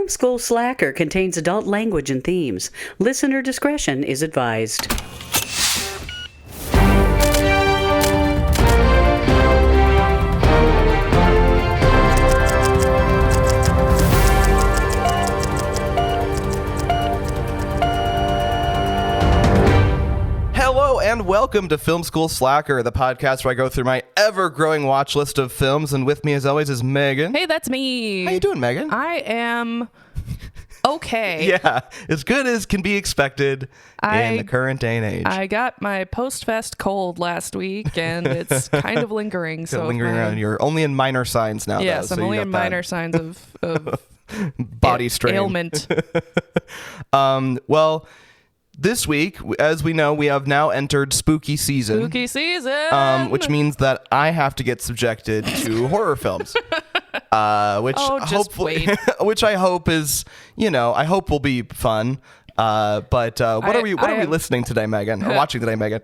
Film School Slacker contains adult language and themes. Listener discretion is advised. Hello and welcome to Film School Slacker, the podcast where I go through my ever-growing watch list of films, and with me as always is Megan. Hey, that's me. How you doing, Megan? I am okay. Yeah, as good as can be expected in the current day and age. I got my post-fest cold last week, and it's kind of lingering. So lingering around. You're only in minor signs now, yes, though. I'm only in minor signs of body strain. Ailment. Well, this week, as we know, we have now entered spooky season. Spooky season! Which means that I have to get subjected to horror films. Which hopefully, which I hope is, I hope will be fun. But what are we listening today, Megan? Or watching today, Megan?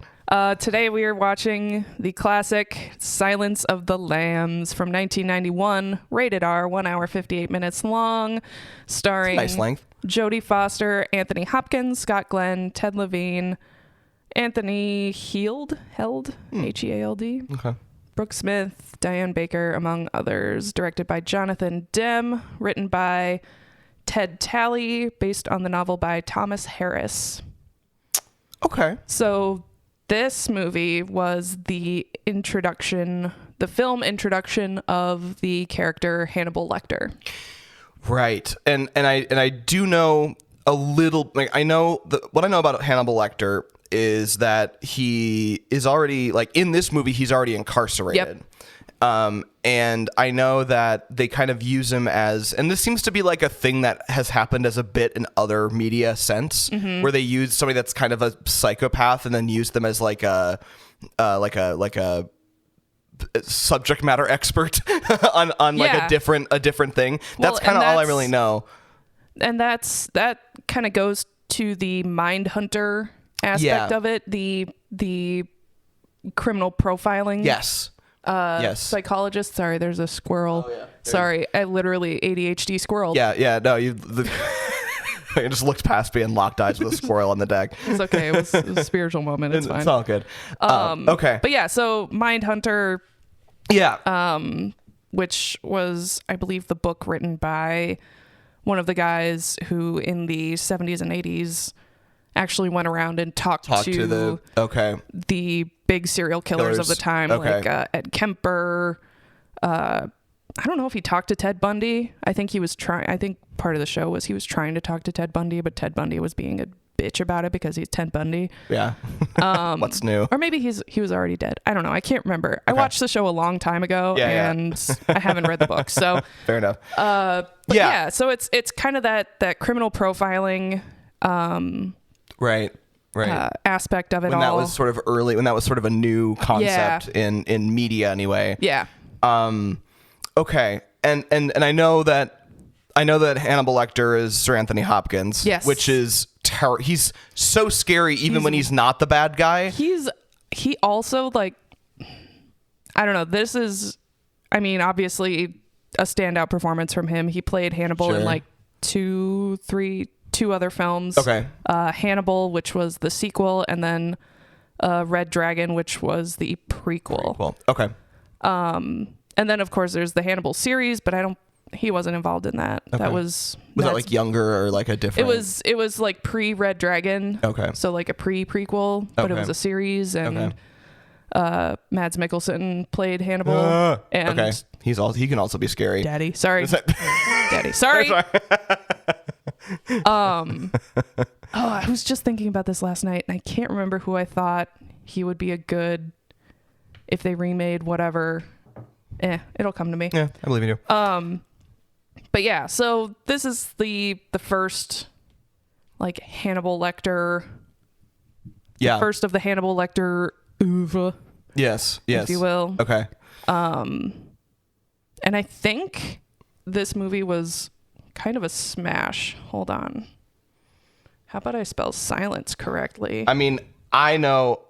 Today we are watching the classic Silence of the Lambs from 1991, rated R, 1 hour 58 minutes long, starring Nice length. Jodie Foster, Anthony Hopkins, Scott Glenn, Ted Levine, Anthony Held, H-E-A-L-D, Okay. Brooke Smith, Diane Baker, among others. Directed by Jonathan Demme, written by Ted Talley, based on the novel by Thomas Harris. Okay. So this movie was the film introduction of the character Hannibal Lecter. Right. And I do know a little, what I know about Hannibal Lecter is that he is already, in this movie, he's already incarcerated. Yep. And I know that they kind of use him as, and this seems to be like a thing that has happened as a bit in other media sense, where they use somebody that's kind of a psychopath and then use them as like a subject matter expert on a different thing. That's kind of all I really know. And that kind of goes to the Mindhunter aspect of it, the criminal profiling. Yes. Yes. Psychologist. Sorry, there's a squirrel. Oh, yeah. Sorry, I literally ADHD squirrel. Yeah. No, I just looked past me and locked eyes with a squirrel on the deck. It's okay. It was a spiritual moment. It's fine. It's all good. Okay. But yeah, so Mindhunter. Yeah. Which was, I believe, the book written by one of the guys who in the 70s and 80s actually went around and talked to the big serial killers of the time, like Ed Kemper. I don't know if he talked to Ted Bundy. I think part of the show was he was trying to talk to Ted Bundy, but Ted Bundy was being a bitch about it because he's Ted Bundy. Yeah. What's new? Or maybe he was already dead. I don't know. I can't remember. Okay. I watched the show a long time ago, and I haven't read the book. So fair enough. So it's kind of that criminal profiling right aspect of it when all. That was sort of early, when that was sort of a new concept in media anyway. Yeah. Okay. And I know that Hannibal Lecter is Sir Anthony Hopkins. Yes. Which is he's so scary even when he's not the bad guy. He also, I don't know, this is, obviously a standout performance from him. He played Hannibal in two other films. Okay. Hannibal, which was the sequel, and then Red Dragon, which was the prequel. Okay. And then of course there's the Hannibal series, but he wasn't involved in that. Okay. Was that younger or a different? It was pre Red Dragon. Okay. So a prequel, but it was a series, and Mads Mikkelsen played Hannibal. And okay. He can also be scary. Daddy. Sorry. Daddy. Sorry. I was just thinking about this last night, and I can't remember who I thought he would be a good if they remade whatever. It'll come to me. Yeah, I believe in you. But yeah, so this is the first Hannibal Lecter. Yeah. The first of the Hannibal Lecter oeuvre. Yes. If you will. Okay. And I think this movie was kind of a smash. Hold on. How about I spell silence correctly? I know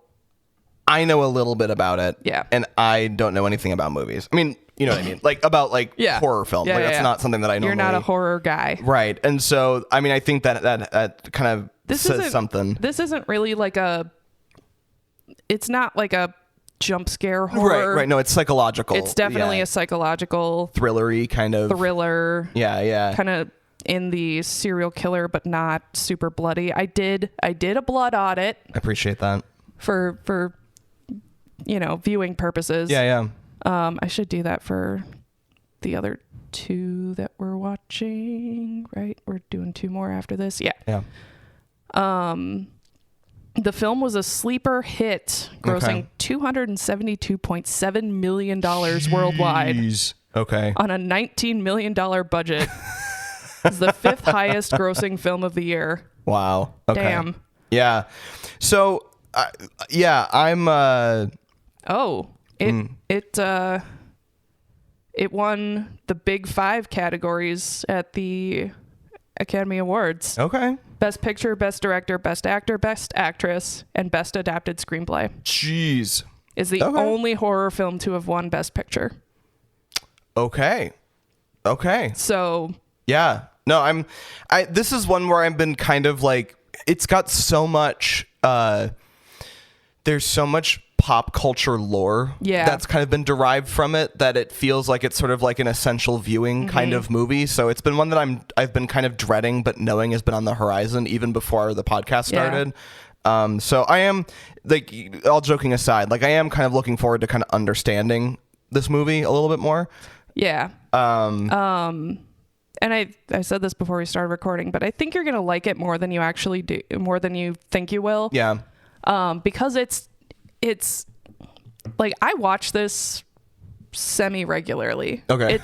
a little bit about it. Yeah. And I don't know anything about movies. You know what I mean? Like about like horror film. Yeah, like that's not something that I normally. You're not a horror guy, right? And so I mean, I think that kind of says something. This isn't really like a. It's not like a jump scare horror. Right. No, it's psychological. It's definitely a psychological thrillery kind of thriller. Yeah. Kind of in the serial killer, but not super bloody. I did a blood audit. I appreciate that for viewing purposes. Yeah. I should do that for the other 2 that we're watching, right? We're doing 2 more after this. Yeah. The film was a sleeper hit, grossing $272.7 million worldwide. Okay. On a $19 million budget. It's the 5th highest grossing film of the year. Wow. Okay. Damn. Yeah. So, I'm... It won the big 5 categories at the Academy Awards. Okay. Best Picture, Best Director, Best Actor, Best Actress, and Best Adapted Screenplay. Jeez. Is the only horror film to have won Best Picture. Okay. So. Yeah. No, this is one where I've been kind of like, it's got so much, there's so much pop culture lore that's kind of been derived from it that it feels like it's sort of like an essential viewing kind of movie. So it's been one that I've been kind of dreading, but knowing has been on the horizon even before the podcast started. So I am, like, all joking aside, like I am kind of looking forward to kind of understanding this movie a little bit more. Yeah. And I said this before we started recording, but I think you're going to like it more than you actually do, more than you think you will. Yeah. Because it's like, I watch this semi-regularly. Okay.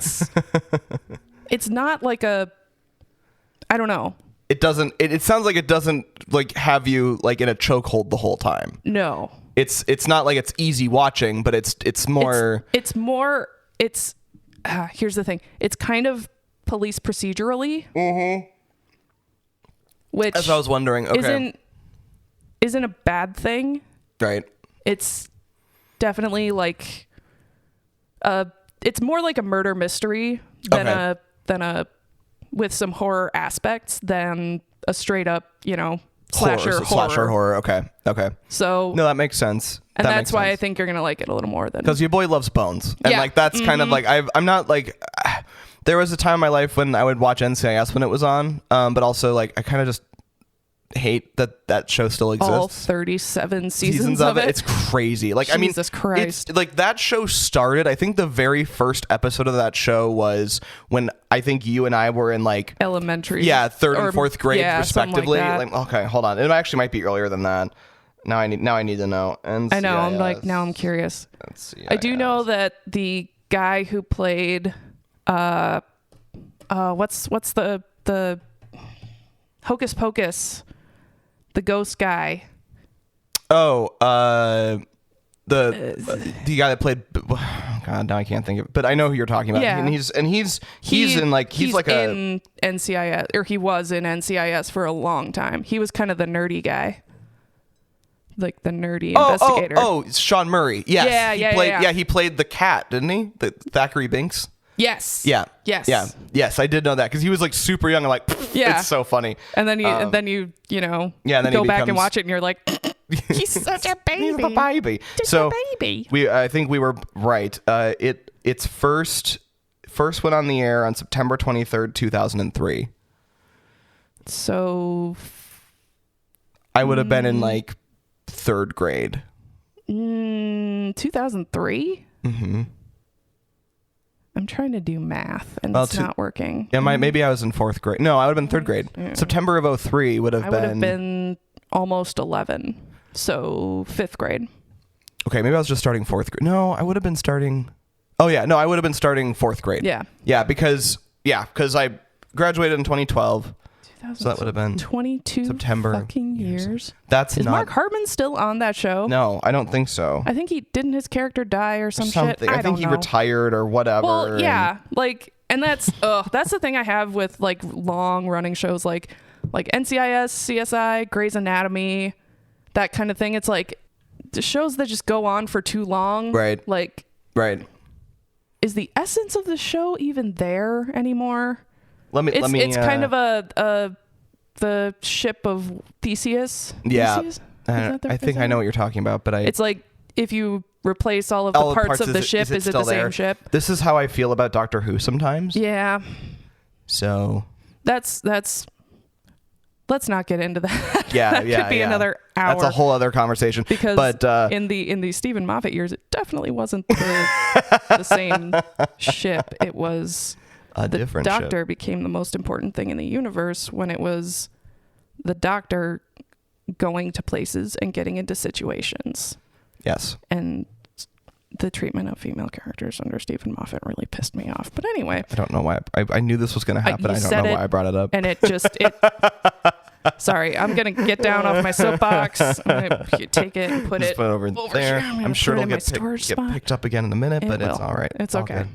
It's not like I don't know. It doesn't, it sounds like it doesn't like have you like in a chokehold the whole time. No. It's not like it's easy watching, but it's more. Here's the thing. It's kind of police procedurally. Mm-hmm. Which as I was wondering, okay. Isn't a bad thing. Right. It's definitely like it's more like a murder mystery than a with some horror aspects than a straight up, slasher horror. Okay. So no, that makes sense. And that's why I think you're gonna like it a little more than, because your boy loves bones, and like that's kind of like I'm not like. There was a time in my life when I would watch NCIS when it was on, but also like I kind of just hate that show still exists. All 37 seasons of it. It's crazy. Like, Jesus Christ. It's like that show started. I think the very first episode of that show was when I think you and I were in like elementary, third and fourth grade, respectively. Like okay, hold on. It actually might be earlier than that. Now I need to know. And I know. I'm curious. I do know that the guy who played, what's the Hocus Pocus. The ghost guy. Oh, the guy that played. God, now I can't think of it. But I know who you're talking about. Yeah. And he's in NCIS, or he was in NCIS for a long time. He was kind of the nerdy guy, like the nerdy investigator. Oh, it's Sean Murray. Yes. Yeah. He played the cat, didn't he? The Thackeray Binks. Yes. Yeah. Yes. Yeah. Yes, I did know that because he was like super young and like, it's so funny. And then you go back and watch it and you're like, he's such a baby. He's a baby. Just a baby. I think we were right. Its first went on the air on September 23rd, 2003. So I would have been in like third grade. 2003? Mm-hmm. I'm trying to do math and it's not working. Yeah, maybe I was in fourth grade. No, I would have been third grade. Yeah. September of 2003 would have been almost 11. So fifth grade. Okay, maybe I was just starting fourth grade. No, I would have been starting. Oh yeah, no, I would have been starting fourth grade. Yeah. Yeah, because I graduated in 2012. So that would have been 22 September fucking years. Is Mark Hartman still on that show? No, I don't think so. I think his character die or some shit. I think he retired or whatever. Well, yeah, and that's that's the thing I have with like long running shows like NCIS, CSI, Grey's Anatomy, that kind of thing. It's like the shows that just go on for too long. Right. Like right. is the essence of the show even there anymore? It's kind of the ship of Theseus. Yeah. Theseus? I think I know what you're talking about, but it's like if you replace all of the parts of the ship, is it the same ship? This is how I feel about Doctor Who sometimes. Yeah. So that's let's not get into that. Yeah, that could be another hour. That's a whole other conversation. But in the Stephen Moffat years, it definitely wasn't the same ship. It was a different ship. The Doctor ship became the most important thing in the universe when it was the Doctor going to places and getting into situations. Yes. And the treatment of female characters under Stephen Moffat really pissed me off. But anyway. I don't know why. I knew this was going to happen. I don't know why I brought it up. And it sorry, I'm going to get down off my soapbox. I'm going to take it and put it over there. I'm sure it'll get picked up again in a minute, but it's all right. It's okay.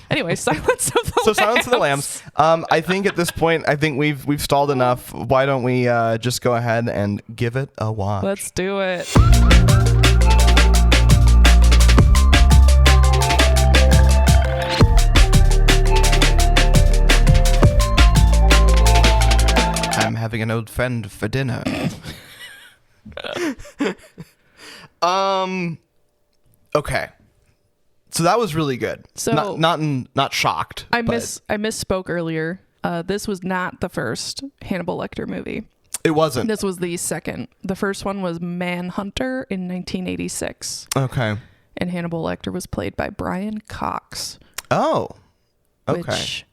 Anyway, Silence of the Lambs. Silence of the Lambs. I think at this point, we've stalled enough. Why don't we just go ahead and give it a watch? Let's do it. I'm having an old friend for dinner. Okay. So that was really good. So not shocked. I misspoke earlier. This was not the first Hannibal Lecter movie. It wasn't. This was the second. The first one was Manhunter in 1986. Okay. And Hannibal Lecter was played by Brian Cox. Oh. Okay. Which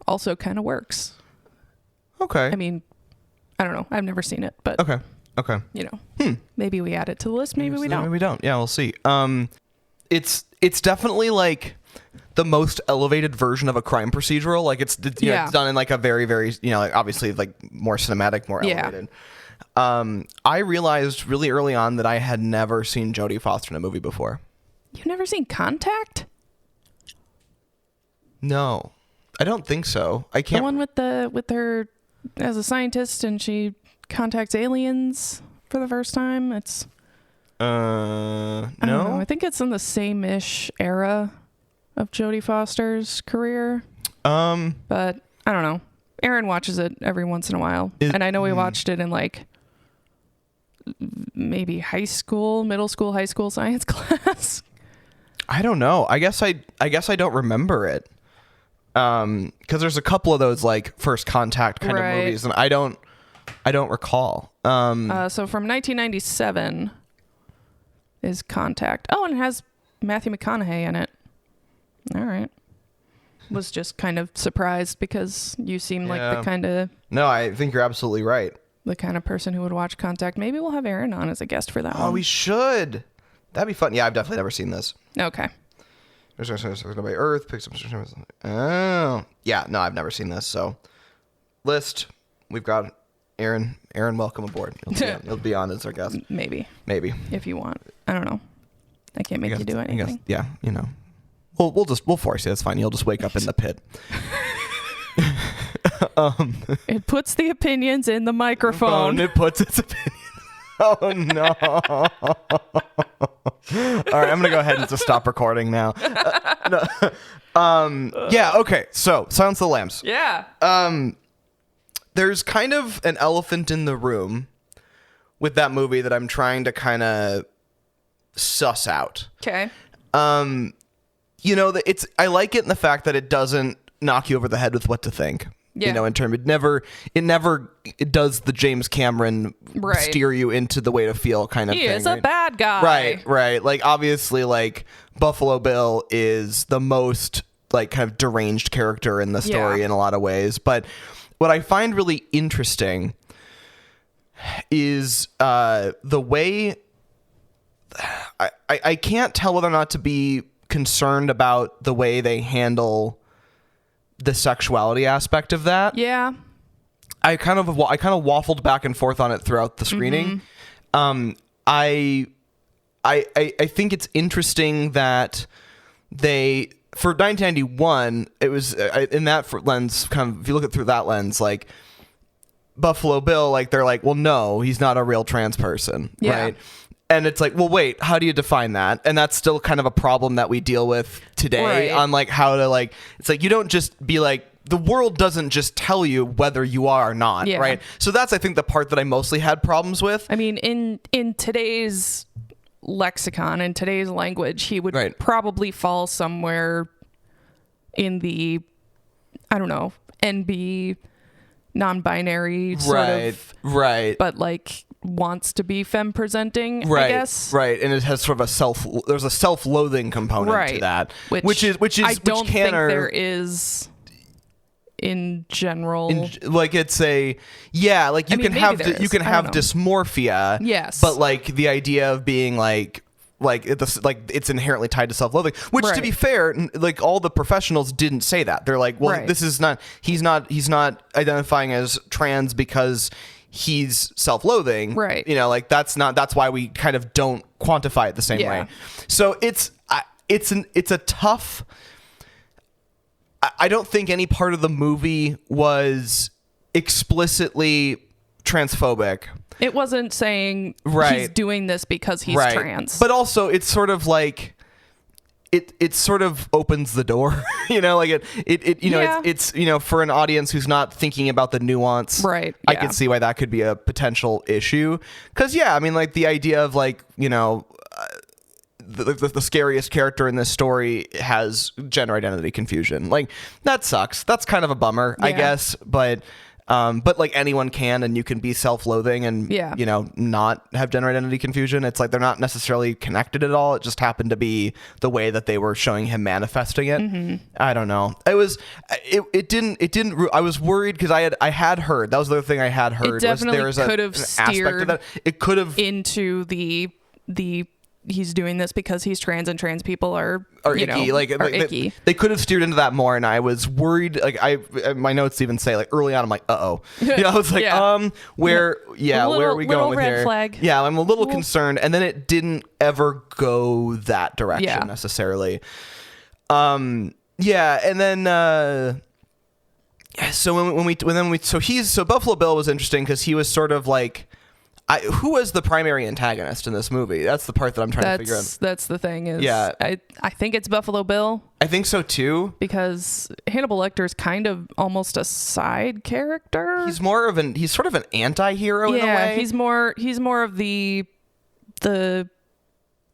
also kind of works. Okay. I mean, I don't know. I've never seen it, but okay. You know, maybe we add it to the list. Maybe we don't. Maybe we don't. Yeah, we'll see. It's definitely like the most elevated version of a crime procedural. Like it's done in like a very, very, like obviously like more cinematic, more elevated. I realized really early on that I had never seen Jodie Foster in a movie before. You've never seen Contact? No, I don't think so. I can't. The one with her as a scientist and she contacts aliens for the first time. It's no. I don't know. I think it's in the same-ish era of Jodie Foster's career. But I don't know. Aaron watches it every once in a while, and I know we watched it in like maybe high school, middle school, high school science class. I don't know. I guess I don't remember it. Because there's a couple of those like First Contact kind of movies, and I don't recall. So from 1997 is Contact. Oh, and it has Matthew McConaughey in it. All right. Was just kind of surprised because you seem like the kind of... No, I think you're absolutely right. The kind of person who would watch Contact. Maybe we'll have Aaron on as a guest for that one. Oh, we should. That'd be fun. Yeah, I've definitely never seen this. Okay. By Earth picks up. Oh, yeah. No, I've never seen this. So, list. We've got Aaron. Aaron, welcome aboard. You'll be on as our guest. Maybe. If you want. I don't know. I can't make you do anything. Yeah, We'll force you. It's fine. You'll just wake up in the pit. It puts the opinions in the microphone. It puts its opinions. Oh no. All right, I'm gonna go ahead and just stop recording now. Yeah, okay. So, Silence of the Lambs. Yeah. There's kind of an elephant in the room with that movie that I'm trying to kind of suss out. Okay. I like it in the fact that it doesn't knock you over the head with what to think. Yeah. In terms, it does the James Cameron steer you into the way to feel kind of thing. He is a bad guy. Right. Like, obviously, like, Buffalo Bill is the most, like, kind of deranged character in the story in a lot of ways. But what I find really interesting is the way... I can't tell whether or not to be concerned about the way they handle the sexuality aspect of that. Yeah. I kind of waffled back and forth on it throughout the screening. Mm-hmm. I think it's interesting that they, for 1991, it was in that lens, kind of, if you look at it through that lens, like Buffalo Bill, like they're like, well, no, he's not a real trans person, right? And it's like, well, wait, how do you define that? And that's still kind of a problem that we deal with today on like how to like, it's like, you don't just be like, the world doesn't just tell you whether you are or not, right? So that's, I think, the part that I mostly had problems with. I mean, in today's lexicon, in today's language, he would probably fall somewhere in the, I don't know, NB, non-binary sort of. Right. But like wants to be femme presenting, I guess. Right. And it has sort of there's a self-loathing component to that. Which is I don't think there is in general. Like it's a, like you can have dysmorphia. Yes. But like the idea of being like it's inherently tied to self-loathing, which to be fair, like all the professionals didn't say that. They're like, well, this is not, he's not identifying as trans because he's self-loathing, right? You know, like that's why we kind of don't quantify it the same way. So it's a tough, I don't think any part of the movie was explicitly transphobic. It wasn't saying he's doing this because he's trans. But also it's sort of like it sort of opens the door, you know, like it you know, it's you know, for an audience who's not thinking about the nuance, right? I can see why that could be a potential issue. Because I mean, like the idea of like, you know, the scariest character in this story has gender identity confusion. Like that sucks. That's kind of a bummer, I guess. But like anyone can, and you can be self-loathing and you know, not have gender identity confusion. It's like they're not necessarily connected at all. It just happened to be the way that they were showing him manifesting it. Mm-hmm. I don't know. It didn't. I was worried because I had heard, that was the other thing I had heard. It definitely could have steered that. It could have into the he's doing this because he's trans and trans people are icky. Icky. They could have steered into that more, and I was worried. Like my notes even say like early on, I'm like, uh-oh. You know, I was like, where are we going with red here? Flag. Yeah, I'm a little concerned, and then it didn't ever go that direction necessarily. And then so Buffalo Bill was interesting because he was sort of like, who was the primary antagonist in this movie? That's the part that I'm trying to figure out. That's the thing is, I think it's Buffalo Bill. I think so too. Because Hannibal Lecter is kind of almost a side character. He's sort of an anti-hero in a way. He's more of the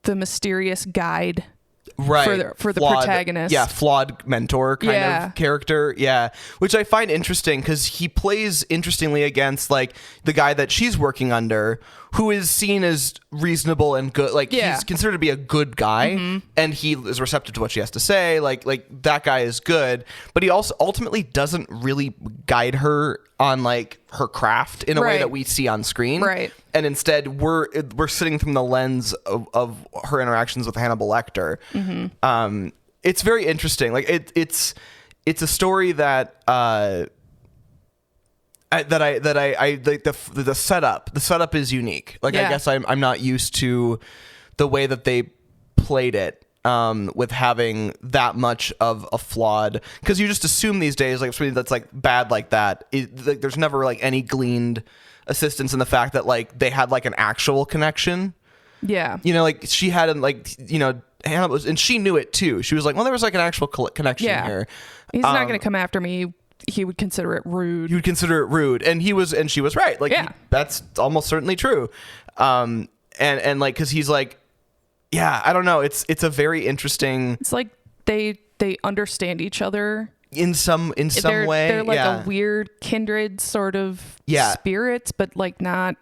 mysterious guide. Right. For the protagonist. Yeah, flawed mentor kind of character. Yeah. Which I find interesting because he plays interestingly against like the guy that she's working under, who is seen as reasonable and good. Like he's considered to be a good guy, and he is receptive to what she has to say. Like that guy is good, but he also ultimately doesn't really guide her on like her craft in a way that we see on screen. Right. And instead we're sitting from the lens of her interactions with Hannibal Lecter. Mm-hmm. It's very interesting. Like it's a story that I like the setup. The setup is unique. Like I guess I'm not used to the way that they played it. With having that much of a flawed, because you just assume these days like something that's like bad like that, like there's never like any gleaned assistance in the fact that like they had like an actual connection. Yeah, you know, like she had like, you know, Hannah was, and she knew it too. She was like, well, there was like an actual connection here. He's not going to come after me. He would consider it rude. You would consider it rude, and she was right. Like that's almost certainly true. And like because he's like. Yeah, I don't know. It's a very interesting. It's like they understand each other in some way. They're like a weird kindred sort of spirits, but like not.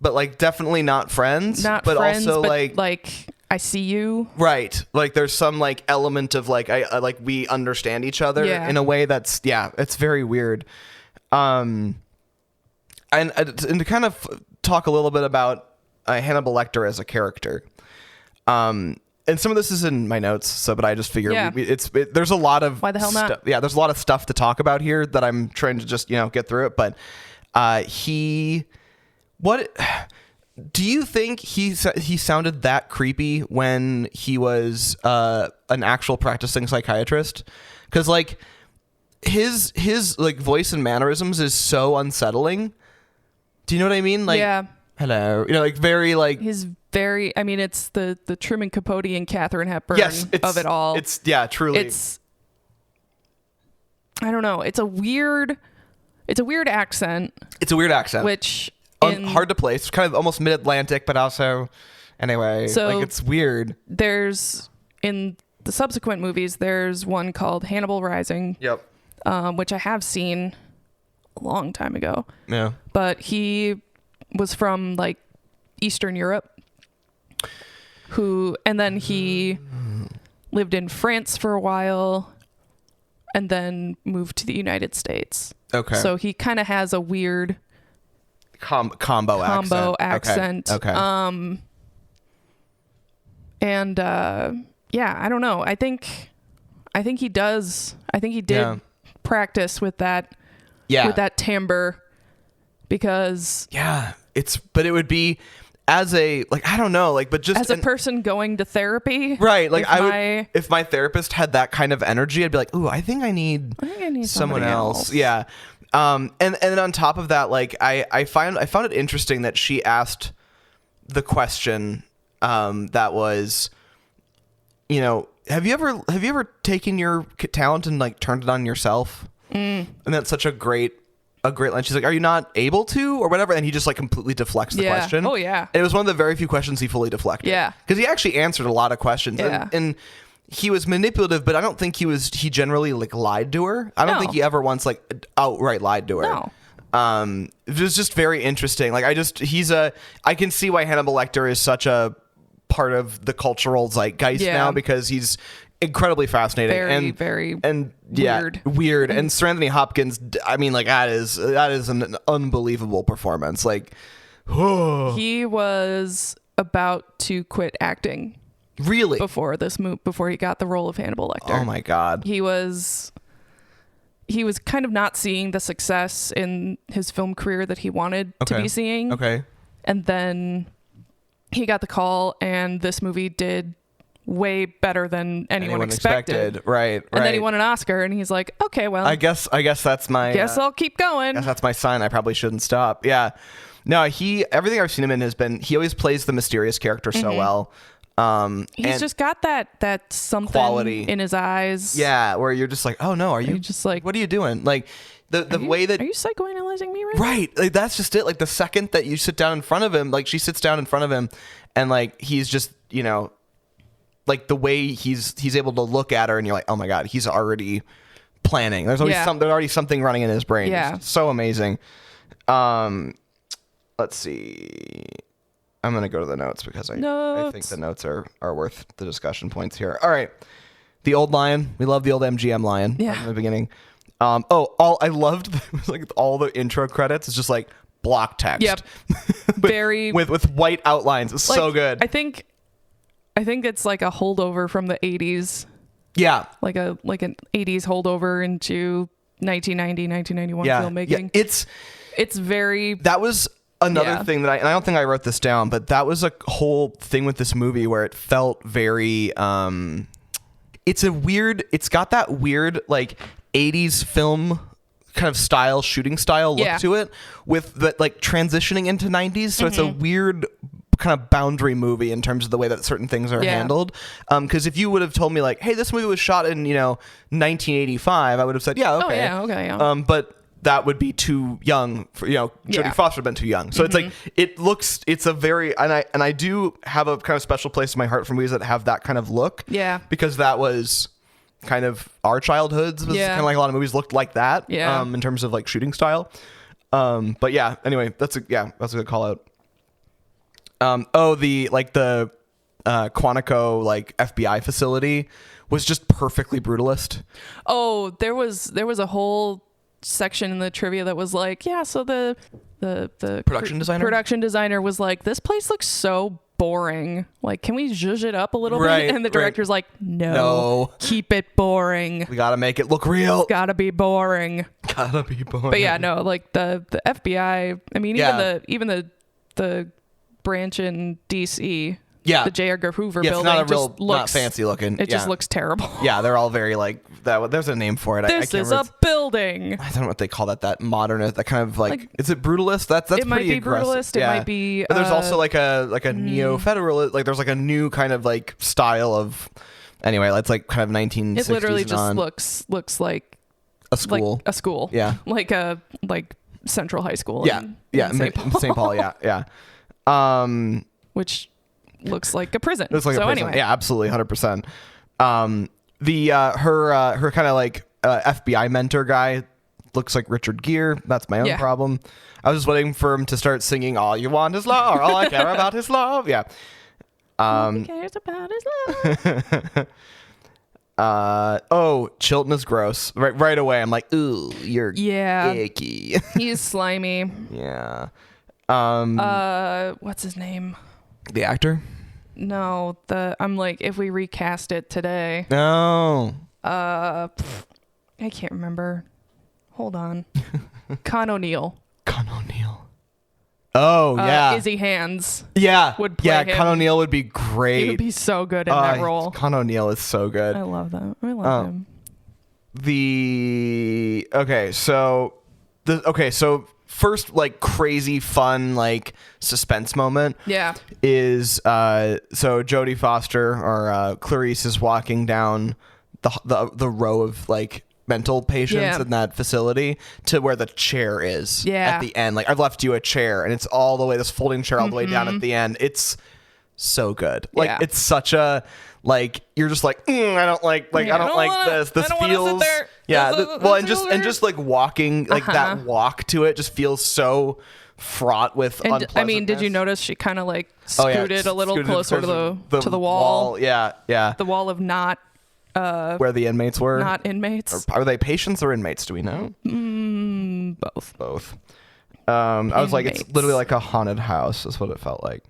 But like definitely not friends. Not but friends, also but like I see you. Right. Like there's some like element of like I like we understand each other in a way that's it's very weird. And to kind of talk a little bit about Hannibal Lecter as a character. And some of this is in my notes, but I just figure there's a lot of why the hell not? There's a lot of stuff to talk about here that I'm trying to just get through it. But what do you think he sounded that creepy when he was an actual practicing psychiatrist? Because like his like voice and mannerisms is so unsettling. Do you know what I mean? Like hello, like very like he's very. I mean, it's the Truman Capote and Katharine Hepburn of it all. It's truly. I don't know. It's a weird accent. It's a weird accent, which hard to place. It's kind of almost mid-Atlantic, but also anyway. So like it's weird. There's in the subsequent movies. There's one called Hannibal Rising. Yep. Which I have seen a long time ago. Yeah. But he was from like Eastern Europe. And then he lived in France for a while and then moved to the United States. Okay. So he kind of has a weird combo accent. Okay. Yeah, I don't know. I think he does. I think he did practice with that. Yeah. With that timbre, because but it would be as a I don't know but just as a person going to therapy, right? Like if my therapist had that kind of energy, I'd be like, ooh, I think I need someone else. Yeah. And then on top of that, like I found it interesting that she asked the question that was, have you ever taken your talent and like turned it on yourself? And that's such a great line. She's like, are you not able to or whatever? And he just like completely deflects the question. Oh yeah. And it was one of the very few questions he fully deflected. Yeah. Because he actually answered a lot of questions. Yeah. And he was manipulative, but I don't think he generally like lied to her. I don't think he ever once like outright lied to her. No. It was just very interesting. Like I can see why Hannibal Lecter is such a part of the cultural zeitgeist now, because he's incredibly fascinating, very weird. And Sir Anthony Hopkins, I mean, like that is an unbelievable performance. Like, he was about to quit acting. Really? Before he got the role of Hannibal Lecter. Oh my God. He was kind of not seeing the success in his film career that he wanted to be seeing. Okay. And then he got the call, and this movie did way better than anyone expected. Right. And then he won an Oscar, and he's like, okay, well, I guess that's my. Guess I'll keep going. Guess that's my sign. I probably shouldn't stop. Yeah. No, everything I've seen him in has been. He always plays the mysterious character so well. He's just got that something quality in his eyes. Yeah, where you're just like, oh no, are you just like, what are you doing? Like the way that are you psychoanalyzing me right? Like that's just it. Like the second that you sit down in front of him, like she sits down in front of him, and like he's just like the way he's able to look at her, and you're like, oh my God, he's already planning. There's always there's already something running in his brain. Yeah, it's so amazing. Let's see. I'm going to go to the notes because I think the notes are worth the discussion points here. All right. The old lion. We love the old MGM lion from the beginning. I loved like all the intro credits. It's just like block text. Yep. with white outlines. It's so good. I think it's like a holdover from the 80s. Yeah. Like an 80s holdover into 1990, 1991 filmmaking. Yeah. It's very... That was... Another thing that I don't think I wrote this down, but that was a whole thing with this movie where it felt very, it's got that weird like 80s film kind of style, shooting style look to it with the like transitioning into 90s. So it's a weird kind of boundary movie in terms of the way that certain things are handled. Because if you would have told me like, hey, this movie was shot in, 1985, I would have said, yeah, okay. Oh, yeah, okay. But that would be too young for, Jodie Foster would have been too young. So it's like, it's a very, and I do have a kind of special place in my heart for movies that have that kind of look. Yeah. Because that was kind of our childhoods. Was kind of like a lot of movies looked like that. Yeah. In terms of like shooting style. But yeah, anyway, that's a good call out. The Quantico like FBI facility was just perfectly brutalist. Oh, there was a whole section in the trivia that was like, so the production designer was like, this place looks so boring, like, can we zhuzh it up a little bit? And the director's like, no, keep it boring, we gotta make it look real, it's gotta be boring. But yeah, no, like the FBI, I mean, even the branch in DC the J. Edgar Hoover building. It's not fancy looking. It just looks terrible. Yeah, they're all very like that. There's a name for it. This is a building. I don't know what they call that. That modernist. That kind of like is it brutalist? That's it pretty aggressive. It might be brutalist. It might be. But there's also like a neo-federalist. Like there's like a new kind of like style of. Anyway, it's like kind of 1960s. It literally just looks like a school. Like a school. Yeah. Like Central High School. Yeah. In St. Paul. St. Paul. Yeah. Which looks like a prison. Looks like a prison. Anyway. Yeah, absolutely, 100%. Her kind of like FBI mentor guy looks like Richard Gere. That's my own problem. I was just waiting for him to start singing "All You Want Is Love" or "All I Care About Is Love." Yeah. All he cares about is love. Chilton is gross. Right away, I'm like, ooh, you're icky. He's slimy. Yeah. What's his name? The actor? No, I'm like, if we recast it today. No. I can't remember. Hold on. Con O'Neill. Oh, yeah. Izzy Hands. Yeah. Would play him. Con O'Neill would be great. He would be so good in that role. Con O'Neill is so good. I love that. I love him. So first like crazy fun like suspense moment is so Jodie Foster or Clarice is walking down the row of like mental patients in that facility to where the chair is at the end. Like I've left you a chair and it's all the way this folding chair all the way down at the end. It's so good. Like it's such a like you're just like I don't like I don't like this. This feels and just like walking like that walk to it just feels so fraught with unpleasantness. I mean, did you notice she kind of like scooted a little closer to the wall? Yeah. The wall of not where the inmates were. Not inmates. Are they patients or inmates? Do we know? Both. I was like, it's literally like a haunted house. Is what it felt like.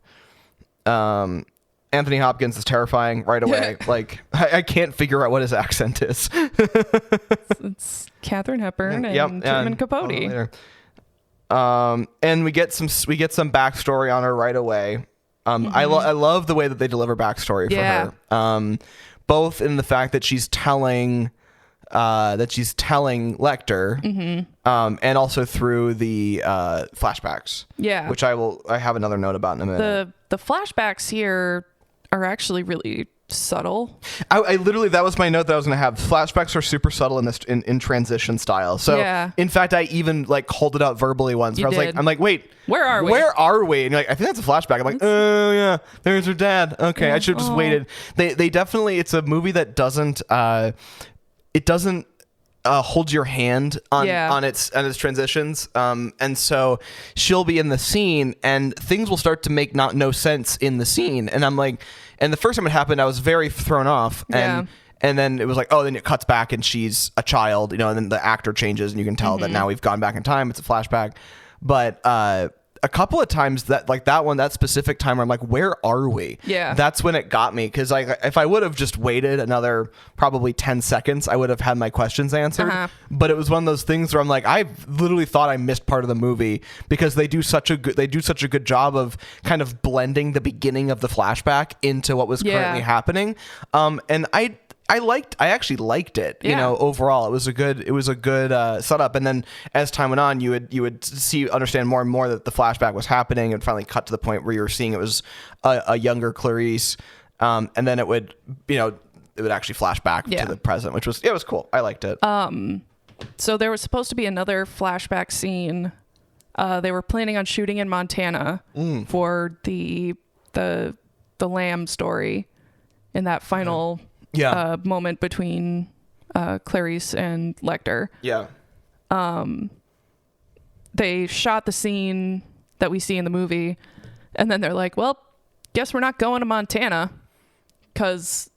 Anthony Hopkins is terrifying right away. Like I can't figure out what his accent is. It's Katharine Hepburn and Truman Capote. And we get some backstory on her right away. I love the way that they deliver backstory for her. Both in the fact that she's telling Lecter, and also through the flashbacks. Yeah, which I have another note about in a minute. The flashbacks here are actually really subtle. I literally, that was my note that I was going to have. Flashbacks are super subtle in this in transition style. So in fact, I even like called it out verbally once. Where I'm like, wait, where are we? And you're like, I think that's a flashback. I'm like, oh yeah, there's her dad. Okay, I should have just waited. They definitely, it's a movie that doesn't hold your hand on its transitions, and so she'll be in the scene and things will start to make no sense in the scene, and I'm like, and the first time it happened I was very thrown off, and then it was like, oh, then it cuts back and she's a child, and then the actor changes and you can tell that now we've gone back in time, it's a flashback. But a couple of times that specific time where I'm like, where are we? Yeah. That's when it got me. Cause like, if I would have just waited another probably 10 seconds, I would have had my questions answered. But it was one of those things where I'm like, I literally thought I missed part of the movie because they do such a good job of kind of blending the beginning of the flashback into what was currently happening. And I actually liked it. You know, overall, it was a good setup. And then as time went on, you would understand more and more that the flashback was happening, and finally cut to the point where you were seeing it was a younger Clarice. And then it would actually flash back to the present, which was cool. I liked it. So there was supposed to be another flashback scene. They were planning on shooting in Montana for the Lamb story in that final. Moment between Clarice and Lecter. Yeah. They shot the scene that we see in the movie, and then they're like, well, guess we're not going to Montana, because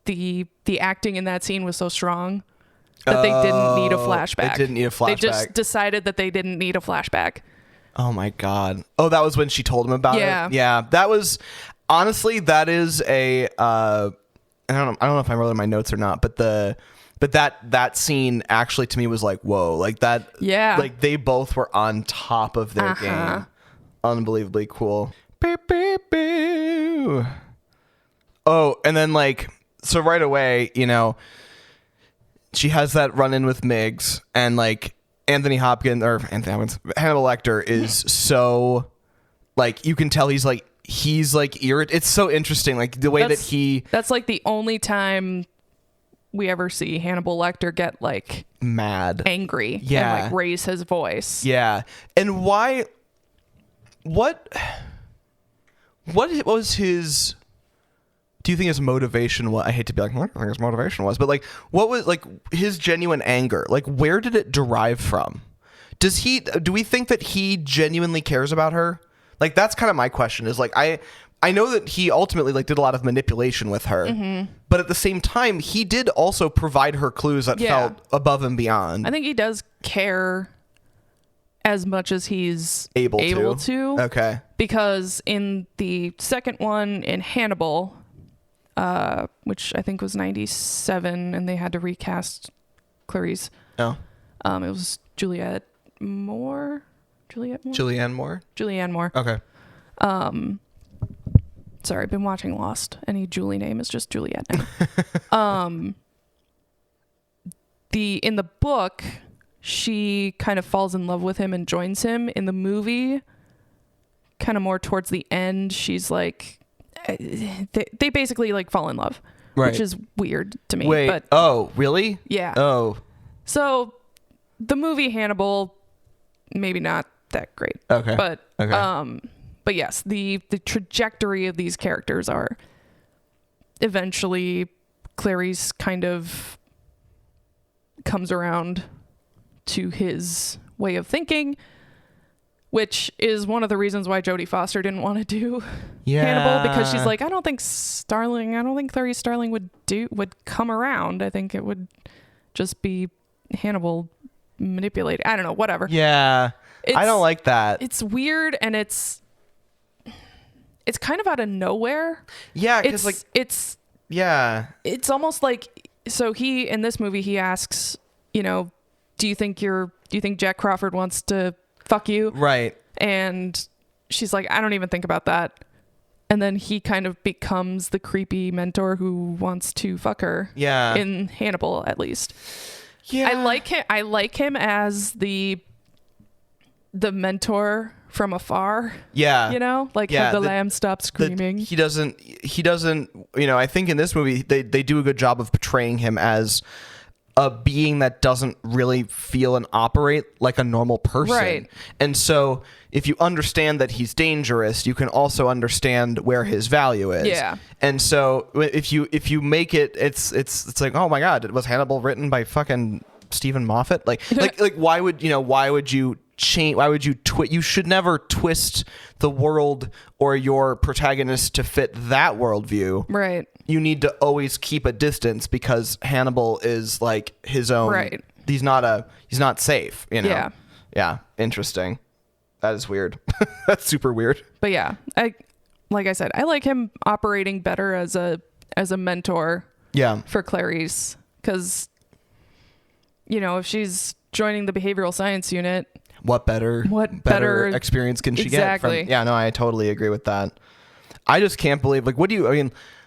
the acting in that scene was so strong that they didn't need a flashback. They didn't need a flashback. They just decided that they didn't need a flashback. Oh my God. Oh, that was when she told him about it? Yeah. That was, honestly, that is a... I don't know if I wrote in my notes or not, but that scene actually to me was like, whoa, like that. Yeah. Like they both were on top of their game. Unbelievably cool. Boo, boo, boo. Oh, and then like, so right away, you know, she has that run-in with Miggs, and like Hannibal Lecter is so, like, you can tell he's like irritated. It's so interesting, like the way that's like the only time we ever see Hannibal Lecter get like mad, angry, yeah, and like raise his voice. Yeah. And why, what was his, do you think his motivation was? I hate to be like, what do you think his motivation was? But like, what was like his genuine anger? Like, where did it derive from? Do we think that he genuinely cares about her? Like, that's kind of my question, is like, I know that he ultimately like did a lot of manipulation with her, but at the same time, he did also provide her clues that felt above and beyond. I think he does care as much as he's able to. Okay. Because in the second one, in Hannibal, which I think was 97, and they had to recast Clarice. Oh. It was Julianne Moore. Okay. Sorry, I've been watching Lost. Any Julie name is just Juliet now. In the book, she kind of falls in love with him and joins him. In the movie, kind of more towards the end, she's like, they basically like fall in love, right, which is weird to me. Wait, but oh, really? Yeah. Oh. So the movie Hannibal, maybe not that great. Okay. But yes, the trajectory of these characters are eventually Clarice kind of comes around to his way of thinking, which is one of the reasons why Jodie Foster didn't want to do Hannibal, because she's like, I don't think Clarice Starling would come around. I think it would just be Hannibal manipulated. I don't know, whatever. Yeah. I don't like that. It's weird, and it's kind of out of nowhere. Yeah, because like it's almost like, so he, in this movie, he asks, you know, do you think Jack Crawford wants to fuck you? Right. And she's like, I don't even think about that. And then he kind of becomes the creepy mentor who wants to fuck her. Yeah. In Hannibal, at least. Yeah. I like him as the mentor from afar. Yeah. You know, like, have the lamb stop screaming. He doesn't, you know, I think in this movie they do a good job of portraying him as a being that doesn't really feel and operate like a normal person. Right. And so if you understand that he's dangerous, you can also understand where his value is. Yeah. And so if you make it, it's like, oh my God, was Hannibal written by fucking Stephen Moffat? Like why would you change? Why would you you should never twist the world or your protagonist to fit that worldview. Right. You need to always keep a distance because Hannibal is like his own. Right. He's not safe, you know? Yeah. Yeah. Interesting. That is weird. That's super weird. But yeah, like I said, I like him operating better as a mentor. Yeah. For Clarice, because, you know, if she's joining the behavioral science unit, what better experience can she get from? Yeah, no, I totally agree with that. I just can't believe, like,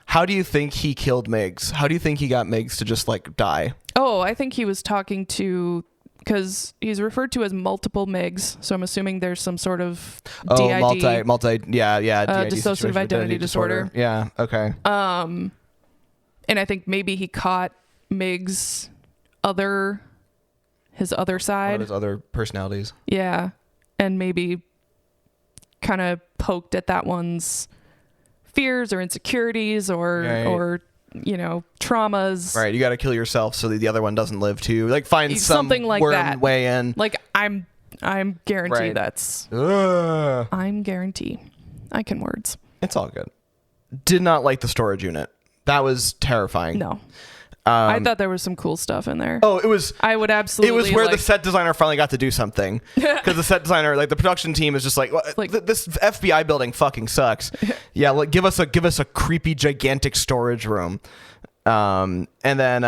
how do you think he killed Miggs? How do you think he got Miggs to just like die? Oh, I think he was talking to, because he's referred to as multiple Miggs, so I'm assuming there's some sort of DID. Dissociative identity disorder. Yeah, okay. And I think maybe he caught Miggs' his other side. One of his other personalities. Yeah. And maybe kind of poked at that one's fears or insecurities or you know, traumas. Right. You got to kill yourself so that the other one doesn't live too. Like find something like that way in. Like I'm guarantee that's. I'm guarantee. I can words. It's all good. Did not like the storage unit. That was terrifying. No. I thought there was some cool stuff in there. Oh, it was. I would absolutely. It was where the set designer finally got to do something, because the set designer, like the production team, is just like this FBI building fucking sucks. Yeah, like give us a creepy gigantic storage room, and then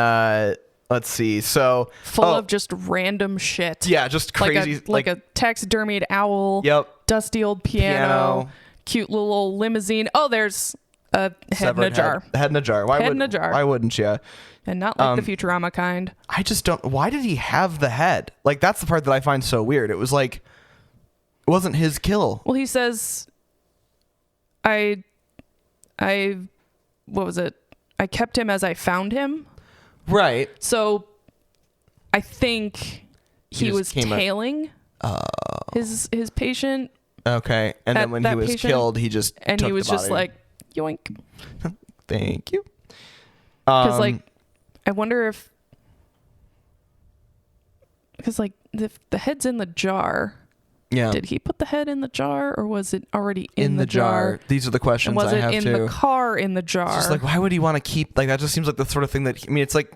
let's see, so full of just random shit. Yeah, just crazy, like a taxidermied owl. Yep. Dusty old piano. Cute little old limousine. Oh, there's a head in a jar. Head in a jar. Head in a jar. Why wouldn't you? And not like the Futurama kind. I just don't. Why did he have the head? Like, that's the part that I find so weird. It was like, it wasn't his kill. Well, he says, what was it? I kept him as I found him. Right. So I think he was tailing his patient. Okay. And then when he was killed, he just and took he was the body. just like, yoink. Thank you. Because like, I wonder if, because like the head's in the jar. Yeah. Did he put the head in the jar, or was it already in the jar? These are the questions I have too. Was it in the car in the jar? It's just like, why would he want to keep, like, that just seems like the sort of thing that, I mean, it's like,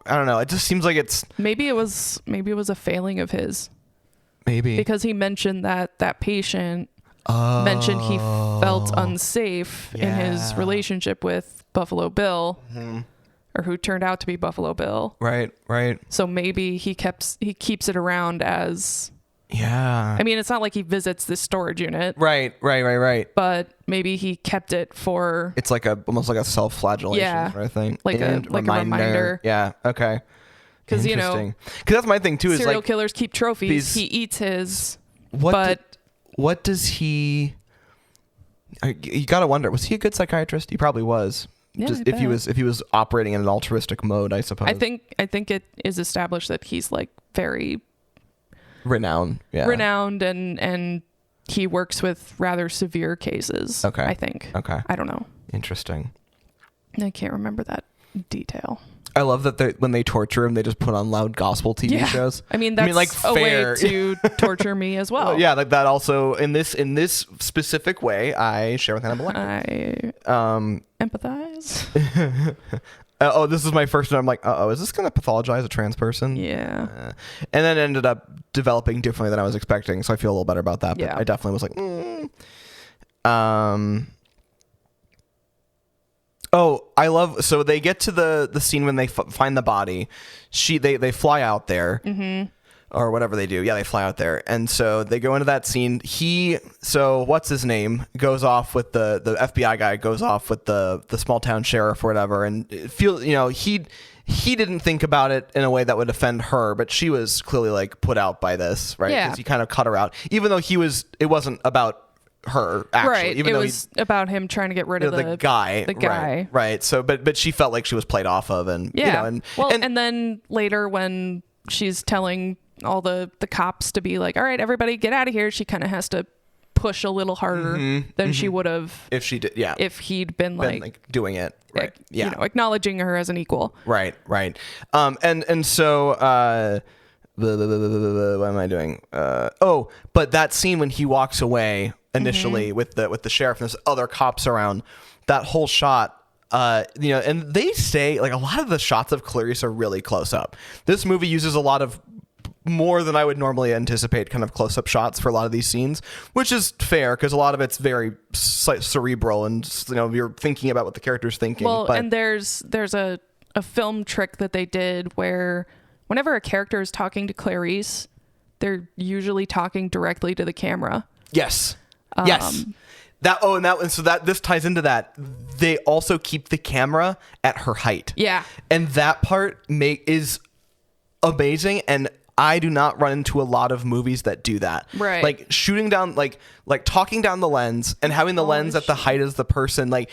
I don't know. It just seems like it's. Maybe it was a failing of his. Maybe. Because he mentioned that patient mentioned he felt unsafe in his relationship with Buffalo Bill. Mm-hmm. Or who turned out to be Buffalo Bill. Right. So maybe he keeps it around as. Yeah. I mean, it's not like he visits this storage unit. Right. But maybe he kept it for. It's like almost like a self-flagellation sort of thing. Like a reminder. Yeah. Okay. Because because that's my thing too. Serial is like killers keep trophies. He eats his. What does he? You gotta wonder. Was he a good psychiatrist? He probably was. Yeah, just if he was operating in an altruistic mode, I suppose. I think it is established that he's like very renowned and he works with rather severe cases. Okay. I think. Okay. I don't know. Interesting. I can't remember that detail. I love that when they torture him, they just put on loud gospel TV shows. I mean, that's like, a fair. way to torture me as well. Yeah, like that also in this specific way, I share with Hannibal Lecter. I empathize. This is my first note. I'm like, is this going to pathologize a trans person? Yeah. And then it ended up developing differently than I was expecting, so I feel a little better about that. But yeah. I definitely was like, Oh, I love. So they get to the scene when they find the body. They fly out there, or whatever they do. Yeah, they fly out there, and so they go into that scene. What's his name goes off with the FBI guy goes off with the small town sheriff or whatever, and he didn't think about it in a way that would offend her, but she was clearly like put out by this, right? Yeah. Because he kind of cut her out, even though it wasn't about her actually, right. even it was about him trying to get rid of the guy. The guy, right? So, but she felt like she was played off of, and and then later when she's telling all the cops to be like, all right, everybody get out of here, she kind of has to push a little harder than she would have if she did. Yeah, if he'd been like doing it. Right. Acknowledging her as an equal. Right. And so. What am I doing? But that scene when he walks away initially with the sheriff and there's other cops around, that whole shot, and they say like a lot of the shots of Clarice are really close up. This movie uses a lot of more than I would normally anticipate kind of close up shots for a lot of these scenes, which is fair because a lot of it's very cerebral and you're thinking about what the character's thinking. Well, and there's a film trick that they did where whenever a character is talking to Clarice, they're usually talking directly to the camera. Yes. Yes. This ties into that. They also keep the camera at her height. Yeah. And that part is amazing, and I do not run into a lot of movies that do that. Right. Like shooting down, like talking down the lens and having the lens at the height as the person. Like,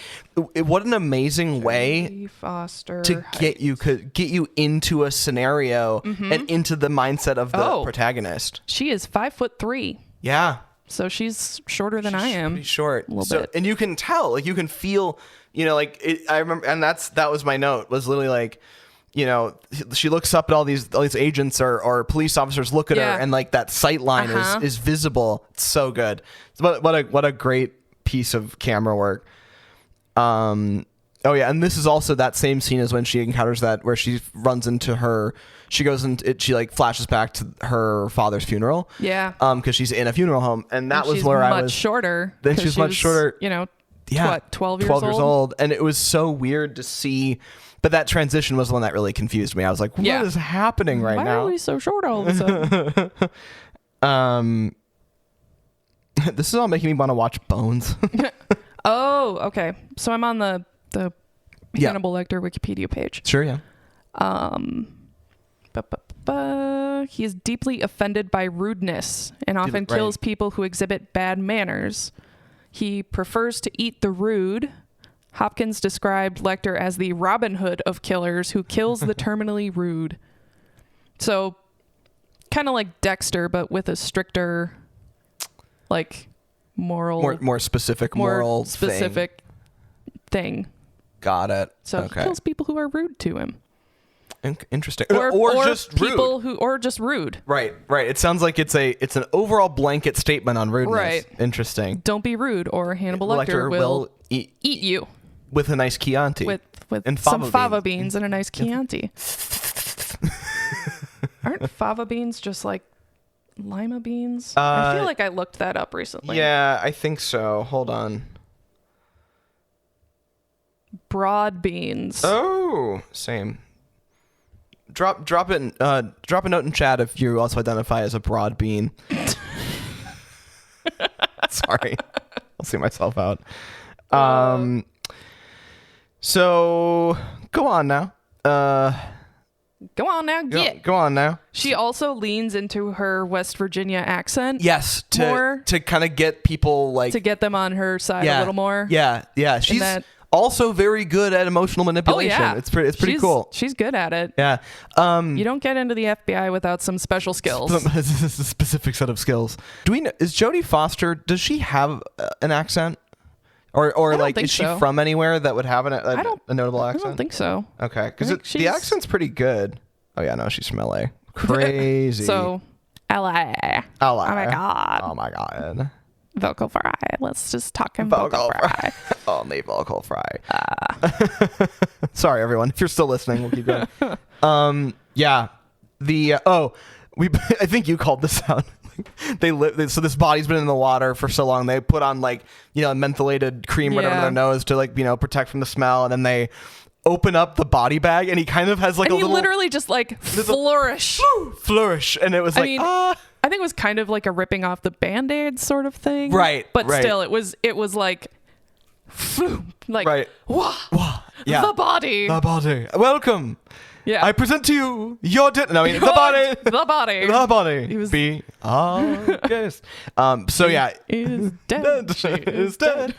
what an amazing way Jodie Foster to get you into a scenario and into the mindset of the protagonist. She is 5'3". Yeah. So she's shorter than I am. Pretty short. A little bit. And you can tell, like you can feel, I remember, and that was my note, was literally like, she looks up at all these agents or police officers look at her, and like that sight line is visible. It's so good. What a great piece of camera work. And this is also that same scene as when she encounters that where she runs into she goes and she like flashes back to her father's funeral. Yeah. Because she's in a funeral home, and that was where I was shorter. Then she's much shorter. 12 years old. And it was so weird to see. But that transition was the one that really confused me. I was like, what is happening right now? Why are we so short all of a sudden? This is all making me want to watch Bones. Oh, okay. So I'm on the Hannibal Lecter Wikipedia page. Sure, yeah. He is deeply offended by rudeness and often kills people who exhibit bad manners. He prefers to eat the rude. Hopkins described Lecter as the Robin Hood of killers who kills the terminally rude. So, kind of like Dexter, but with a stricter, like, more specific moral thing. Got it. So he kills people who are rude to him. Interesting. Or just people rude. or just rude. Right. It sounds like it's an overall blanket statement on rudeness. Right. Interesting. Don't be rude, or Hannibal Lecter will eat you with a nice Chianti. With some fava beans and a nice Chianti. Aren't fava beans just like lima beans? I feel like I looked that up recently. Yeah, I think so. Hold on. Broad beans. Oh, same. Drop a note in chat if you also identify as a broad bean. Sorry, I'll see myself out. So go on now. Go on now, Go on now. She also leans into her West Virginia accent. Yes, to kind of get people to get them on her side a little more. Yeah. She's also very good at emotional manipulation. Oh, yeah. It's pretty cool. She's good at it. Yeah. You don't get into the FBI without some special skills. A specific set of skills. Is Jodie Foster, does she have an accent? Or like, is she from anywhere that would have a notable accent? I don't think so. Okay, because the accent's pretty good. Oh yeah, no, she's from LA. Crazy. So, LA. Oh my god. Oh my god. Vocal fry. Let's just talk in vocal fry. Only vocal fry. Sorry, everyone. If you're still listening, we'll keep going. Yeah. I think you called this out. So this body's been in the water for so long. They put on mentholated cream right under their nose to protect from the smell, and then they open up the body bag, and he kind of has he literally just flourish, and it was I think it was kind of like a ripping off the Band-Aid sort of thing, right? But still, it was like right. Wah, yeah. the body. Welcome. Yeah. I present to you the body. The body. The body. He was be August. So yeah. Is dead. She is dead.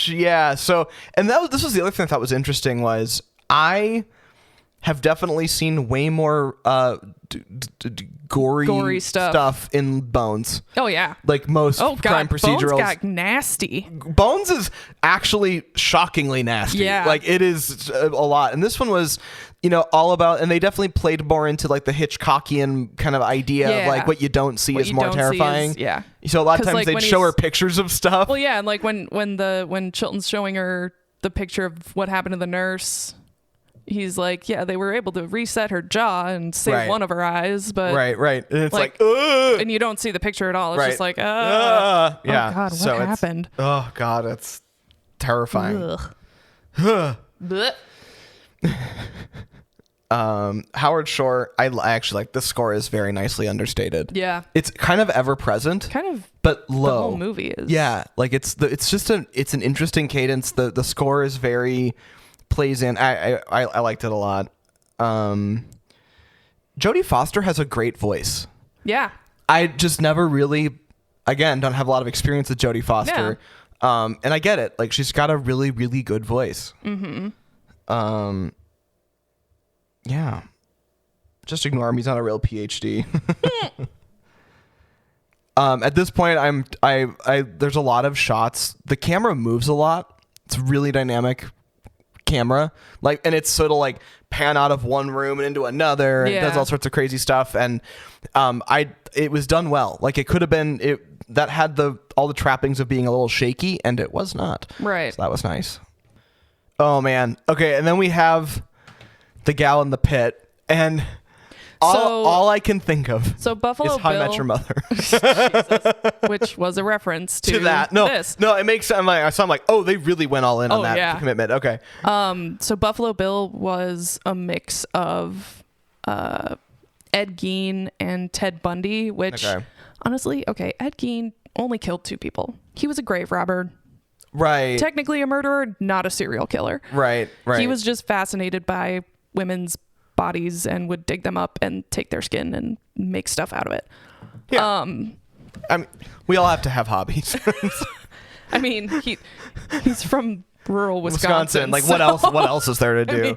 Yeah. So, and this was the other thing I thought was interesting was I have definitely seen way more gory stuff in Bones. Oh yeah. Like most crime procedurals. Bones got nasty. Bones is actually shockingly nasty. Yeah. Like it is a lot. And this one was, all about, and they definitely played more into like the Hitchcockian kind of idea of like what you don't see is more terrifying. So a lot of times they'd show her pictures of stuff. Well, yeah. And like when Chilton's showing her the picture of what happened to the nurse, he's like, yeah, they were able to reset her jaw and save one of her eyes, but right, and it's and you don't see the picture at all. It's just like, yeah. Oh God, what happened? Oh God, it's terrifying. Howard Shore, I actually like. The score is very nicely understated. Yeah, it's kind of ever present, but low. The whole movie is. Yeah, like it's an interesting cadence. The score is very plays in. I liked it a lot. Jodie Foster has a great voice. Yeah. I just never really, again, don't have a lot of experience with Jodie Foster. Yeah. And I get it. Like she's got a really, really good voice. Mm-hmm. Yeah. Just ignore him. He's not a real PhD. At this point, there's a lot of shots. The camera moves a lot. It's really dynamic camera, and it's sort of like pan out of one room and into another, and it does all sorts of crazy stuff, and it was done well. Like it could have been that had all the trappings of being a little shaky, and it was not. Right. So that was nice. Oh man. Okay, and then we have the gal in the pit, and all I can think of Buffalo is How I Bill, Met Your Mother. Jesus, which was a reference to that. No, this. No, it makes sense. I'm like, oh, they really went all in on that commitment. Okay. So Buffalo Bill was a mix of Ed Gein and Ted Bundy, which honestly, okay, Ed Gein only killed 2 people. He was a grave robber. Right. Technically a murderer, not a serial killer. Right. He was just fascinated by women's bodies and would dig them up and take their skin and make stuff out of it. Yeah. I mean, we all have to have hobbies. I mean, he's from rural Wisconsin. Like, so, what else is there to do? I mean,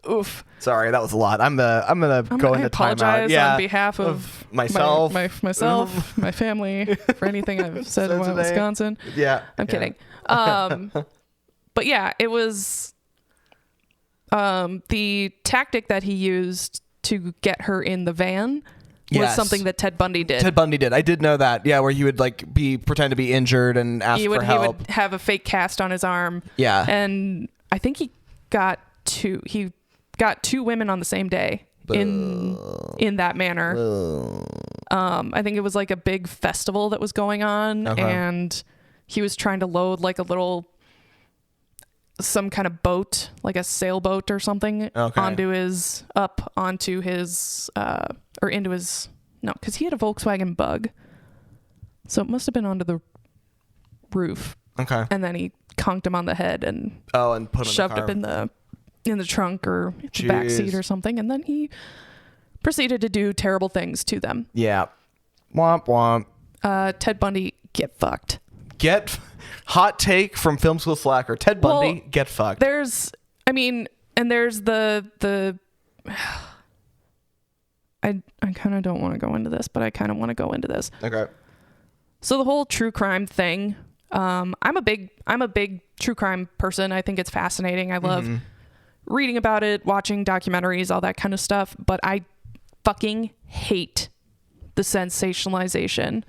oof. Sorry, that was a lot. I'm gonna go into apologize timeout. on behalf of myself, myself, my family for anything I've said about Wisconsin. Yeah, I'm kidding. But yeah, it was the tactic that he used to get her in the van was something that Ted Bundy did. Ted Bundy did. I did know that. Yeah, where he would like pretend to be injured and ask for help. He would have a fake cast on his arm. Yeah, and I think he got 2 women on the same day in that manner. I think it was like a big festival that was going on, and he was trying to load like some kind of boat, like a sailboat or something, onto his because he had a Volkswagen Bug, so it must have been onto the roof. Okay, and then he conked him on the head and put shoved him in the trunk or the back seat or something, and then he proceeded to do terrible things to them. Yeah. Womp womp. Ted Bundy, get fucked. Hot take from Film School Slacker. Ted Bundy, get fucked. There's the I kind of don't want to go into this, but I kind of want to go into this. Okay. So the whole true crime thing, I'm a big true crime person. I think it's fascinating. I love reading about it, watching documentaries, all that kind of stuff, but I fucking hate the sensationalization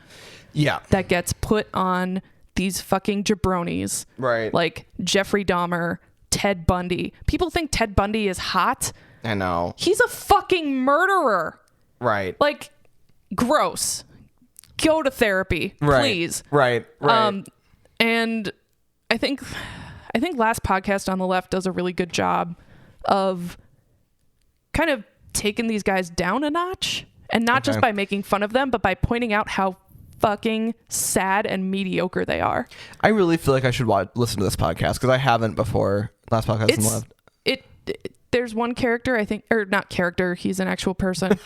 that gets put on these fucking jabronis. Right. Like Jeffrey Dahmer, Ted Bundy. People think Ted Bundy is hot. I know. He's a fucking murderer. Right. Like, gross. Go to therapy, please. Right. And I think Last Podcast on the Left does a really good job of kind of taking these guys down a notch, and not just by making fun of them, but by pointing out how fucking sad and mediocre they are. I really feel like I should listen to this podcast because I haven't before. Last Podcast on the Left. There's one character, I think, or not character, he's an actual person.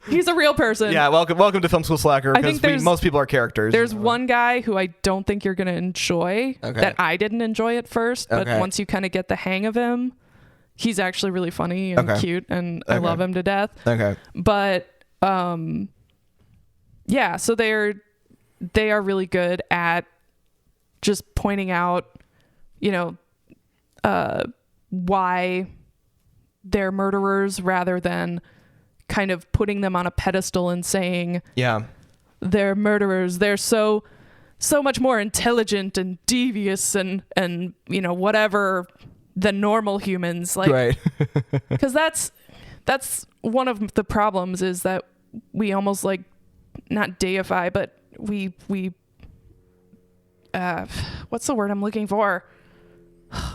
He's a real person. Yeah, welcome to Film School Slacker, because most people are characters. There's one guy who I don't think you're going to enjoy, that I didn't enjoy at first, but once you kind of get the hang of him, he's actually really funny and cute, and I love him to death. Okay. But, yeah, so they are really good at just pointing out, why they're murderers, rather than kind of putting them on a pedestal and saying, they're murderers. They're so much more intelligent and devious and whatever than normal humans. Like, right. Because that's one of the problems, is that we almost like not deify, but we what's the word I'm looking for?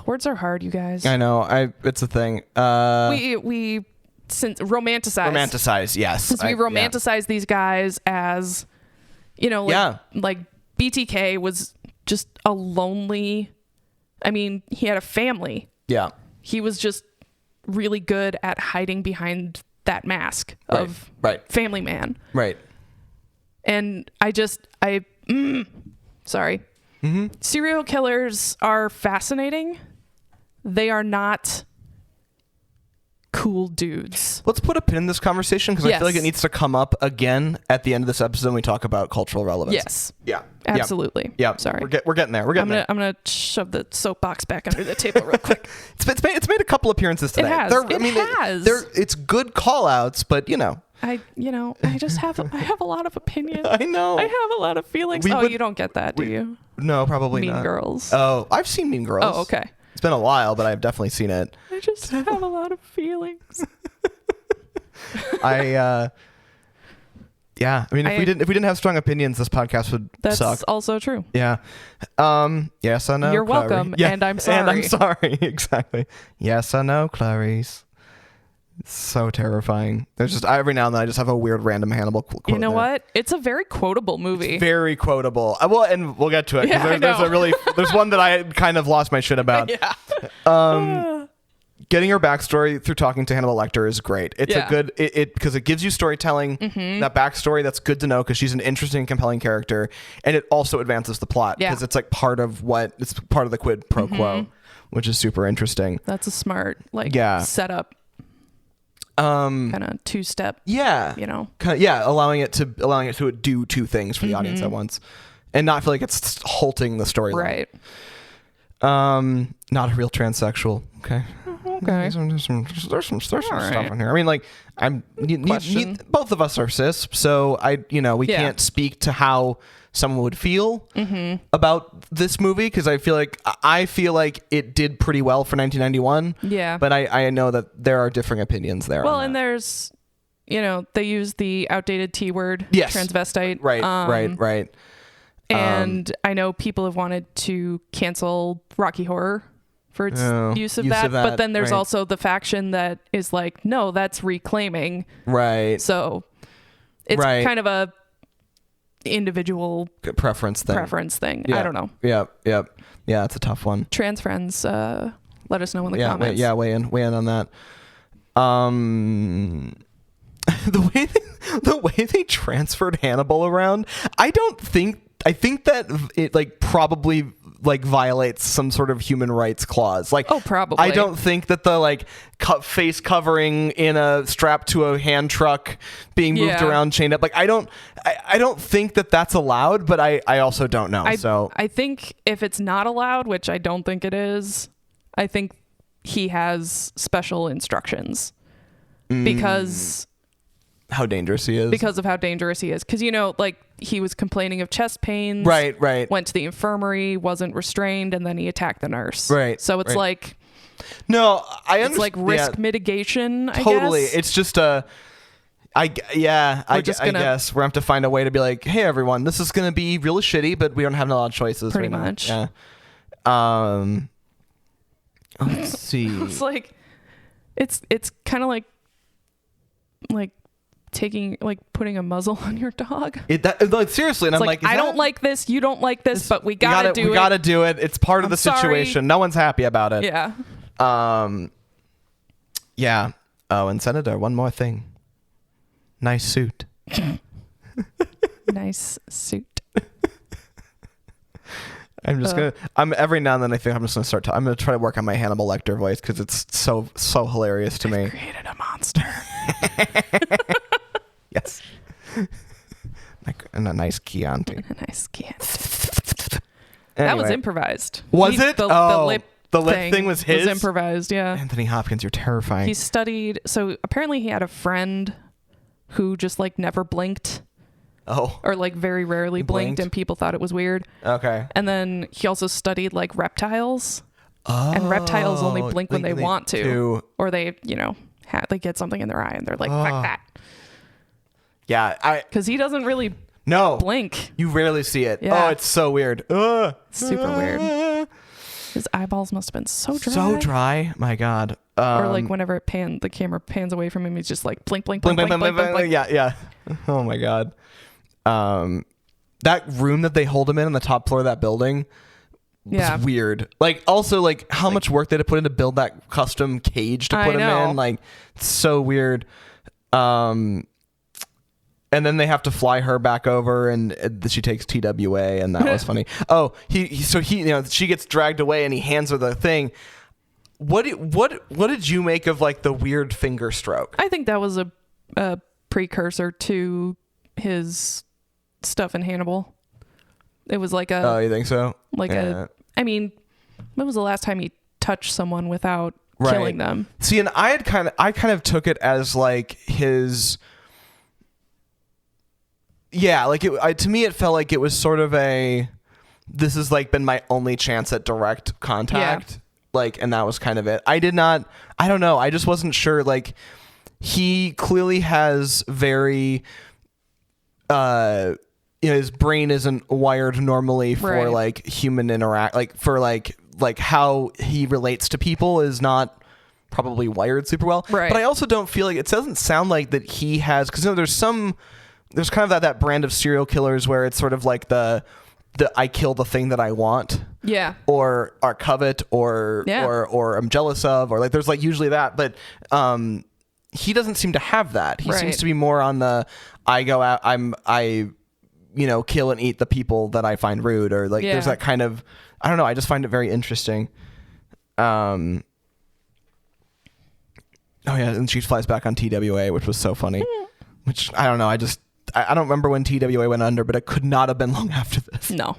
Words are hard, you guys. I know. It's a thing. We romanticize. Yes. Since we romanticize these guys as, like BTK was just a lonely. I mean, he had a family. Yeah. He was just really good at hiding behind that mask of family man. Right. And sorry. Mm-hmm. Serial killers are fascinating. They are not cool dudes. Let's put a pin in this conversation, because I feel like it needs to come up again at the end of this episode when we talk about cultural relevance. Yes. Yeah. Absolutely. Yeah. Sorry. We're getting there. I'm gonna shove the soapbox back under the table real quick. It's made a couple appearances today. It has. It's good call outs, but I just have a lot of opinions. I know. I have a lot of feelings. You don't get that, do you? No, probably not. Mean Girls. Oh, I've seen Mean Girls. Oh, okay. It's been a while, but I've definitely seen it. I just have a lot of feelings. I mean, if we didn't have strong opinions, this podcast would suck. That's also true. Yeah. Yes, I know. You're welcome, and I'm sorry. And I'm sorry. Exactly. Yes, I know, Clarice. So terrifying. There's just every now and then I just have a weird random Hannibal quote. You know what? It's a very quotable movie. Very quotable. Well, and we'll get to it because there's one that I kind of lost my shit about. Yeah. Getting her backstory through talking to Hannibal Lecter is great. It's a good because it gives you storytelling, that backstory that's good to know because she's an interesting, compelling character, and it also advances the plot because it's like part of the quid pro quo, which is super interesting. That's a smart setup. Kind of two-step. Yeah. Allowing it to do two things for the audience at once, and not feel like it's halting the storyline. Right. Not a real transsexual. Okay. There's some stuff in here. I mean, like, both of us are cis, so we can't speak to how someone would feel about this movie because I feel like it did pretty well for 1991. Yeah. But I know that there are differing opinions there. Well, and there's, they use the outdated T word, transvestite. Right. And I know people have wanted to cancel Rocky Horror for its use of that. But then there's also the faction that is like, no, that's reclaiming. Right. So it's kind of a individual preference thing. Yeah. I don't know. Yep. Yeah, it's a tough one. Trans friends, let us know in the comments. Weigh in on that. The way they transferred Hannibal around, I think that it probably violates some sort of human rights clause. Probably. I don't think that the face covering in a strap to a hand truck being moved around, chained up. I don't think that that's allowed, but I also don't know. I think if it's not allowed, which I don't think it is, I think he has special instructions because how dangerous he is. Because of how dangerous he is. Because, he was complaining of chest pains. Right. Went to the infirmary, wasn't restrained, and then he attacked the nurse. Right. So it's No, I understand. It's like risk mitigation, I guess. Totally. It's just I guess we're going to have to find a way to be like, hey, everyone, this is going to be really shitty, but we don't have a lot of choices. Pretty much. Yeah. Let's see. It's it's kind of like taking putting a muzzle on your dog. Seriously, and it's I don't like this, you don't like this, but we gotta do it. We gotta do it. It's part of the situation. No one's happy about it. Yeah. Yeah. Oh, and Senator, one more thing. Nice suit. Nice suit. Every now and then I think I'm just gonna I'm gonna try to work on my Hannibal Lecter voice because it's so hilarious to me. Created a monster. Yes. And a nice Chianti. That was improvised. Was it? The lip thing was his? Was improvised, yeah. Anthony Hopkins, you're terrifying. He studied, so apparently he had a friend who just never blinked. Oh. Or very rarely blinked and people thought it was weird. Okay. And then he also studied Oh. reptiles. And reptiles only blink when they want to. Or they, they get something in their eye and they're like, fuck that. Yeah. Because he doesn't really blink. You rarely see it. Yeah. Oh, it's so weird. Super weird. His eyeballs must have been so dry. So dry. My God. Or whenever the camera pans away from him, he's just blink, blink, blink, blink, blink, blink, blink, blink. Yeah. Oh my God. That room that they hold him in on the top floor of that building was weird. Also, how much work they had to put in to build that custom cage to put him in. It's so weird. And then they have to fly her back over, and she takes TWA, and that was funny. Oh, she gets dragged away, and he hands her the thing. What did you make of the weird finger stroke? I think that was a precursor to his stuff in Hannibal. It was Oh, you think so? I mean, when was the last time he touched someone without killing them? See, and I kind of took it as his. Yeah, to me it felt like it was sort of this has been my only chance at direct contact. Yeah. And that was kind of it. I don't know. I just wasn't sure. He clearly has very his brain isn't wired normally for human interact, for how he relates to people is not probably wired super well. Right. But I also don't feel like, it doesn't sound like that he has, because there's kind of that brand of serial killers where it's sort of like the I kill the thing that I want. Yeah. Or covet or I'm jealous of, or like there's like usually that, but he doesn't seem to have that. He seems to be more on the I go out, I kill and eat the people that I find rude, or like there's that kind of, I don't know, I just find it very interesting. Oh yeah, and she flies back on TWA, which was so funny. Which I don't know, I don't remember when TWA went under, but it could not have been long after this. No.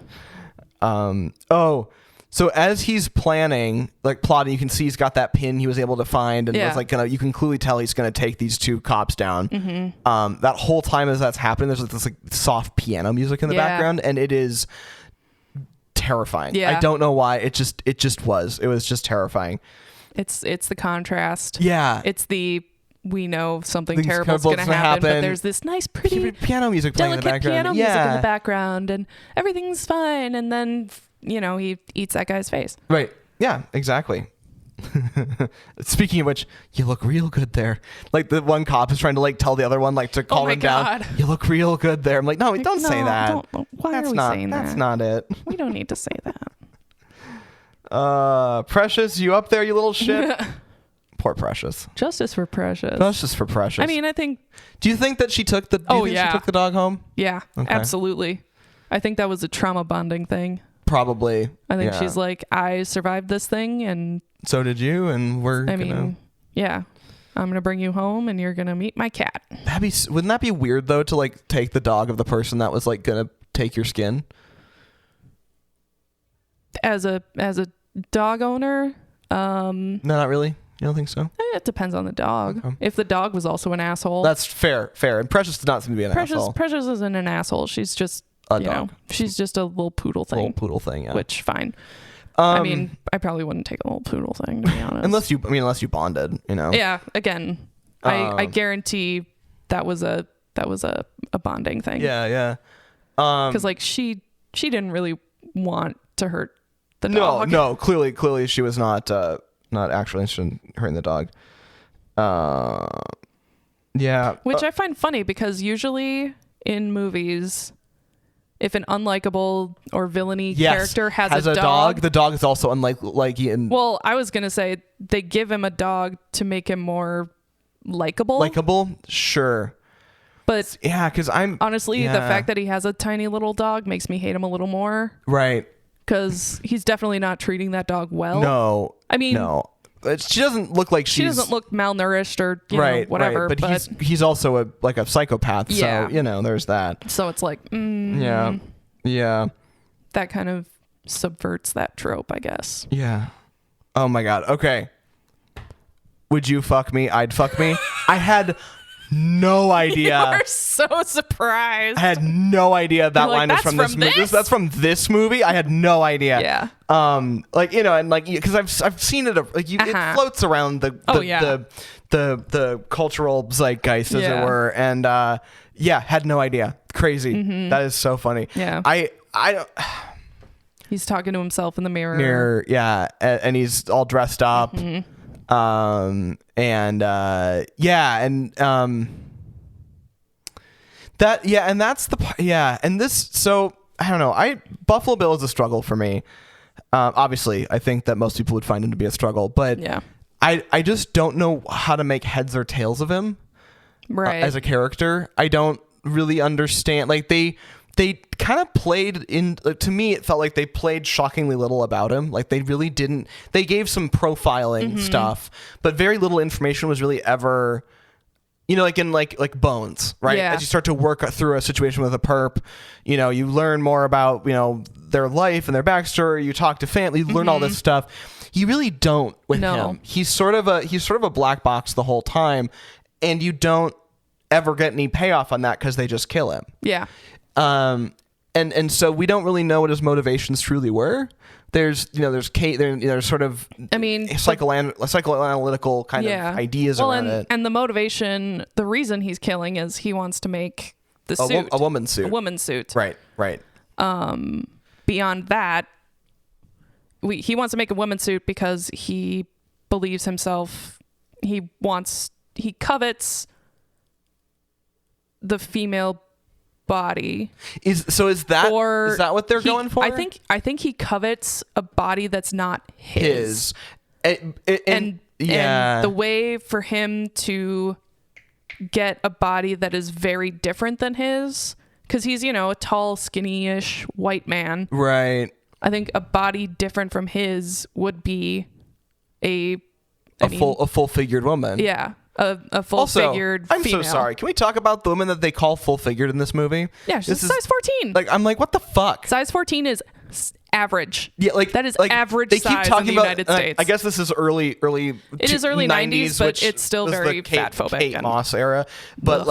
So as he's plotting, you can see he's got that pin he was able to find, and was you can clearly tell he's gonna take these two cops down. Mm-hmm. That whole time as that's happening, there's this like soft piano music in the background, and it is terrifying. Yeah. I don't know why. It was just terrifying. It's the contrast. Yeah. It's we know something terrible is going to happen, but there's this nice, pretty piano music playing in the background. Piano music in the background, and everything's fine. And then, he eats that guy's face. Right. Yeah, exactly. Speaking of which, you look real good there. Like the one cop is trying to like tell the other one to calm him down. You look real good there. I'm like, no, don't say that. Why are we saying that? That's not it. We don't need to say that. Precious, you up there, you little shit? Poor Precious. Justice for Precious. Justice for Precious. I mean, I think. Do you think that she took the? She took the dog home? Yeah, absolutely. I think that was a trauma bonding thing. Probably. I think she's like, I survived this thing, and so did you, and I'm gonna bring you home, and you're gonna meet my cat. Wouldn't that be weird though, to like take the dog of the person that was like gonna take your skin? As a dog owner, no, not really. You don't think so? It depends on the dog. Okay. If the dog was also an asshole. That's fair. And Precious did not seem to be an asshole. Precious isn't an asshole. She's just a dog. She's just a little poodle thing. Yeah. Which, fine. I mean, I probably wouldn't take a little poodle thing, to be honest. unless you bonded, Yeah, again, I guarantee that was a bonding thing. Yeah. Because like she didn't really want to hurt the dog. No, clearly she was not actually interested in hurting the dog. Yeah. Which I find funny, because usually in movies, if an unlikable or villainy character has a dog, the dog is also unlikely. Well, I was going to say they give him a dog to make him more likable. Likable? Sure. But yeah, because honestly, the fact that he has a tiny little dog makes me hate him a little more. Right. Because he's definitely not treating that dog well. No. I mean, no. She doesn't look like she doesn't look malnourished or whatever. Right. But he's also a psychopath. Yeah. So there's that. So it's like, yeah. That kind of subverts that trope, I guess. Yeah. Oh my God. Okay. Would you fuck me? I'd fuck me. I had no idea. You were so surprised. I had no idea that line is from this movie. That's from this movie. I had no idea. Yeah. And because I've seen it. It floats around the cultural zeitgeist, as it were, and had no idea. Crazy. Mm-hmm. That is so funny. Yeah. I He's talking to himself in the mirror. Yeah, and he's all dressed up. Mm-hmm. That's the part. Yeah, and this. So I don't know. Buffalo Bill is a struggle for me. Obviously, I think that most people would find him to be a struggle, but I just don't know how to make heads or tails of him. Right. As a character, I don't really understand. Like they kind of played in, to me it felt like they played shockingly little about him. Like they really didn't. They gave some profiling stuff, but very little information was really ever, like in like Bones, right? As you start to work through a situation with a perp, you learn more about their life and their backstory. You talk to family, you learn all this stuff. You really don't with him. He's sort of a black box the whole time, and you don't ever get any payoff on that because they just kill him. Yeah. And so we don't really know what his motivations truly were. There's Kate. There's sort of psychoanalytical kind of ideas around it. And the motivation, the reason he's killing is he wants to make the suit a woman's suit. A woman's suit. Right. Beyond that, he wants to make a woman's suit because he believes himself he covets the female body. Is that what they're going for? I think he covets a body that's not his. And the way for him to get a body that is very different than his, because he's, a tall, skinny-ish white man. Right. I think a body different from his would be a full-figured woman. Yeah. A full-figured I'm female. so sorry. Can we talk about the women that they call full-figured in this movie? Yeah, she's size 14. I'm like, what the fuck? Size 14 is average. Yeah, that is average they keep size talking in the about, United States. I guess this is early. It is early 90s, but it's still very fat phobic. Kate Moss era, but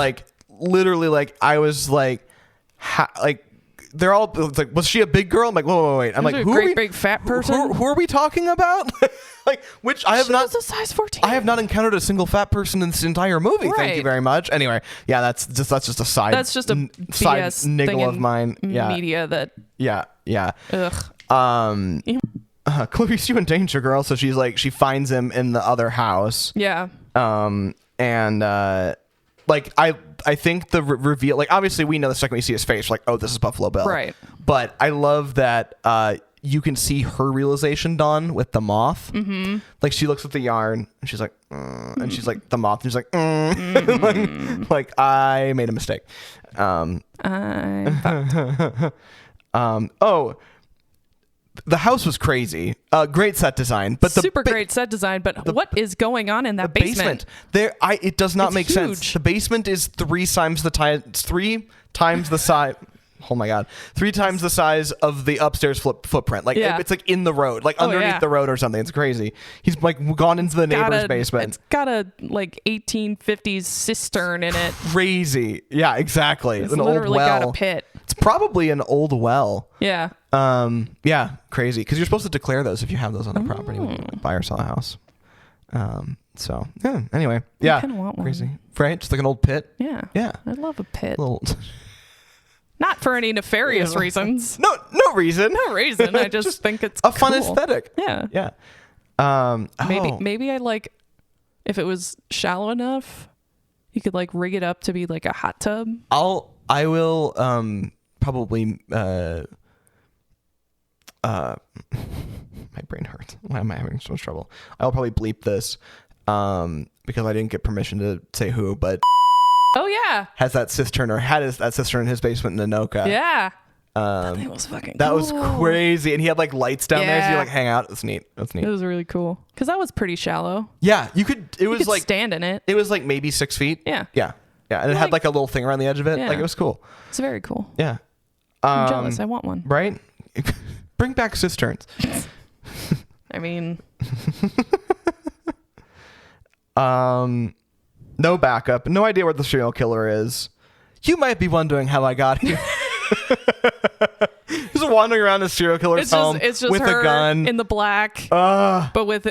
literally, I was like, they're all like, was she a big girl? I'm like, wait. I'm like, who are we? Big fat person. Who are we talking about? Which I have she was a size 14. I have not encountered a single fat person in this entire movie. Right. Thank you very much. Anyway, yeah, that's just a side. That's just a side BS niggle thing of mine. Yeah. Media that. Yeah. Ugh. Clarice, you in danger, girl. So she finds him in the other house. Yeah. I think the reveal, like, obviously we know the second we see his face, we're like, oh, this is Buffalo Bill. Right. But I love that you can see her realization dawn with the moth. Mm-hmm. Like, she looks at the yarn and she's like, and she's like, the moth, and she's like, like, I made a mistake. The house was crazy. Great set design, but great set design. But what is going on in that basement? It does not make huge. sense. The basement is three times the size. Oh my god! 3 times the size of the upstairs footprint. It's like in the road, underneath the road or something. It's crazy. He's gone into the neighbor's basement. It's got a 1850s cistern in it. Crazy. Yeah, exactly. It's an literally old well. got a pit. It's probably an old well. Yeah. Yeah, crazy. Because you're supposed to declare those if you have those on the property when you buy or sell a house. So yeah. Anyway, yeah. I kind of want one. Crazy, right? Just like an old pit. Yeah. Yeah. I love a pit. Not for any nefarious reasons. No reason. No reason. I just think it's a fun aesthetic. Yeah. Yeah. Maybe I if it was shallow enough, you could rig it up to be like a hot tub. I will probably my brain hurts. Why am I having so much trouble? I'll probably bleep this because I didn't get permission to say who, but oh yeah, had that cistern in his basement in Anoka. Yeah. That thing was fucking that cool. was crazy, and he had lights down there, so you hang out. That's neat. It was really cool because that was pretty shallow. Yeah, you could stand in it. It was maybe 6 feet. Yeah, and it had a little thing around the edge of it. Yeah. It was cool. It's very cool. Yeah, I'm jealous. I want one. Right? Bring back cisterns. I mean, no backup, no idea where the serial killer is. You might be wondering how I got here. Just wandering around the serial killer's home it's just with her a gun in the black, but with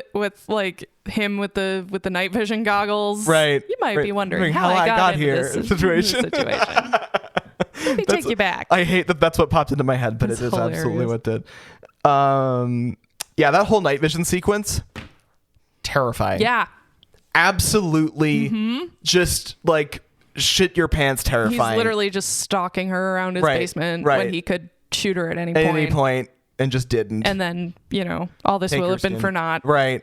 him with the night vision goggles. Right. You might be wondering how I got here. This situation. Let me take you back. I hate that. That's what popped into my head, but it is hilarious. Absolutely what did. Yeah, that whole night vision sequence, terrifying. Yeah. Absolutely, just shit your pants terrifying. He's literally just stalking her around his basement when he could shoot her at any point, and just didn't. And then, all this will have been for naught. Right.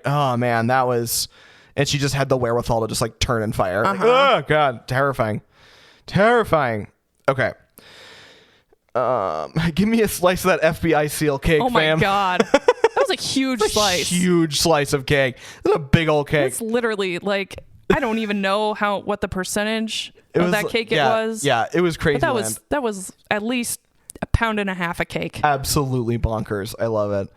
Oh man, that was, and she just had the wherewithal to just turn and fire. Oh god, terrifying. Okay. Give me a slice of that FBI seal cake, fam. Oh my god. That was a huge slice. Huge slice of cake. This is a big old cake. It's literally I don't even know what the percentage of that cake was. Yeah, it was crazy. But that was at least 1.5 pounds of cake. Absolutely bonkers. I love it.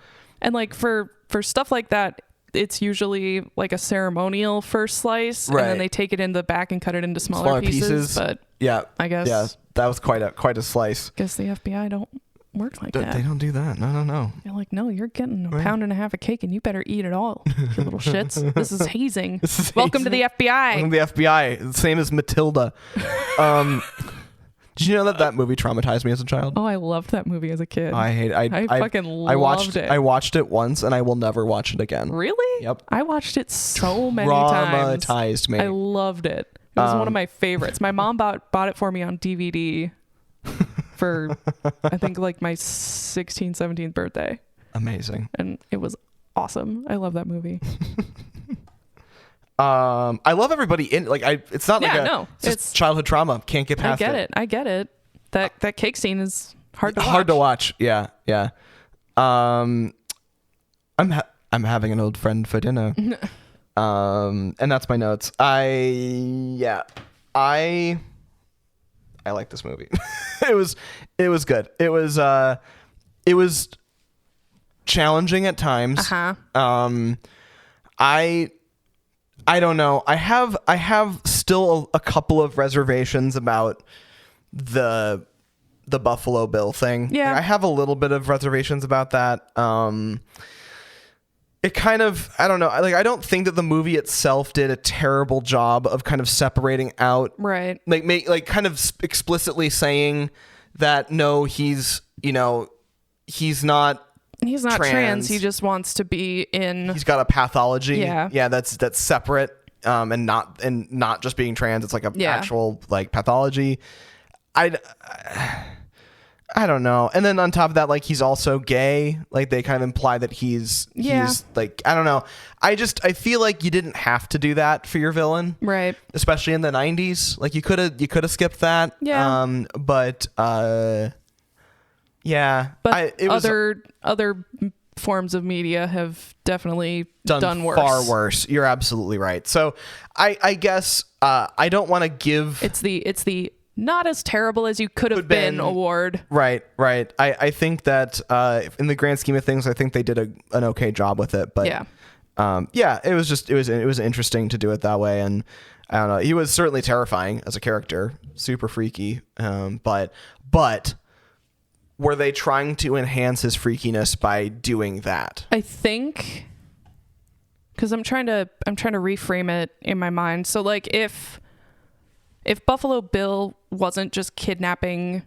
And for stuff like that, it's usually a ceremonial first slice, and then they take it in the back and cut it into smaller pieces. But yeah, I guess that was quite a slice. Guess the FBI don't work like that. They don't do that. No. They're no, you're getting 1.5 pounds of cake, and you better eat it all, you little shits. This is hazing. Welcome to the FBI. Welcome to the FBI. Same as Matilda. Did you know that movie traumatized me as a child? Oh, I loved that movie as a kid. I fucking loved it. I watched it once and I will never watch it again. Really? Yep. I watched it so many times. Traumatized me. I loved it. It was one of my favorites. My mom bought it for me on DVD for, I think, like my 16th, 17th birthday. Amazing. And it was awesome. I love that movie. I love everybody in it's not it's childhood trauma. Can't get past it. I get it. That cake scene is hard to watch. Yeah. I'm having an old friend for dinner. And that's my notes. I like this movie. It was good. It was challenging at times. Uh-huh. I don't know. I have still a couple of reservations about the Buffalo Bill thing. Yeah. I have a little bit of reservations about that. It kind of, I don't know. I don't think that the movie itself did a terrible job of kind of separating out. Right. Kind of explicitly saying that no, he's not trans. He just wants to be in. He's got a pathology. Yeah. That's separate, and not just being trans. It's like actual pathology. I don't know. And then on top of that, he's also gay. They kind of imply that he's I don't know. I feel like you didn't have to do that for your villain, right? Especially in the 90s. You could have skipped that. Yeah. But yeah. But other forms of media have definitely done worse. Far worse. You're absolutely right. So I guess I don't want to give. It's the not as terrible as you could have been award. Right. I think that in the grand scheme of things, I think they did an okay job with it. But it was interesting to do it that way. And I don't know. He was certainly terrifying as a character, super freaky. But were they trying to enhance his freakiness by doing that? I think, because I'm trying to reframe it in my mind. So if Buffalo Bill wasn't just kidnapping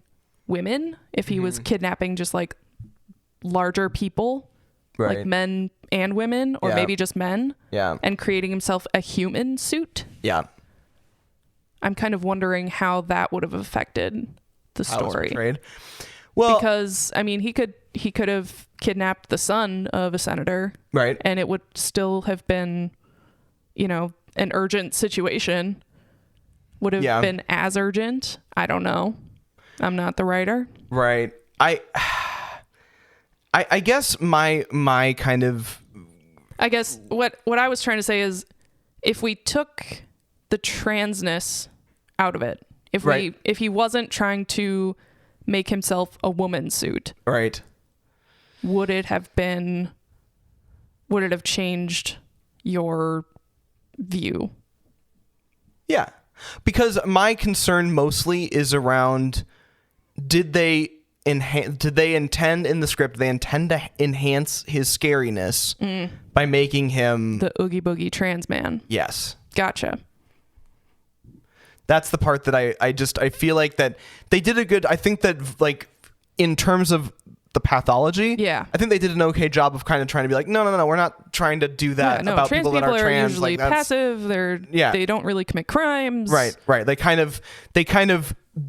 women, if he was kidnapping just larger people, right, men and women, or maybe just men, and creating himself a human suit, I'm kind of wondering how that would have affected the story. Well, because he could have kidnapped the son of a senator, right, and it would still have been, an urgent situation. Would have been as urgent. I don't know. I'm not the writer. Right. I guess my kind of. I guess what I was trying to say is, if we took the transness out of it, if he wasn't trying to make himself a woman suit, right, would it have changed your view? Yeah. Because my concern mostly is around, did they intend in the script, they intend to enhance his scariness by making him the Oogie Boogie trans man? Yes. Gotcha. That's the part that I feel like that they did a good, I think that in terms of the pathology, I think they did an okay job of kind of trying to be no, we're not trying to do that about people that are trans. Usually passive. They don't really commit crimes. Right. They kind of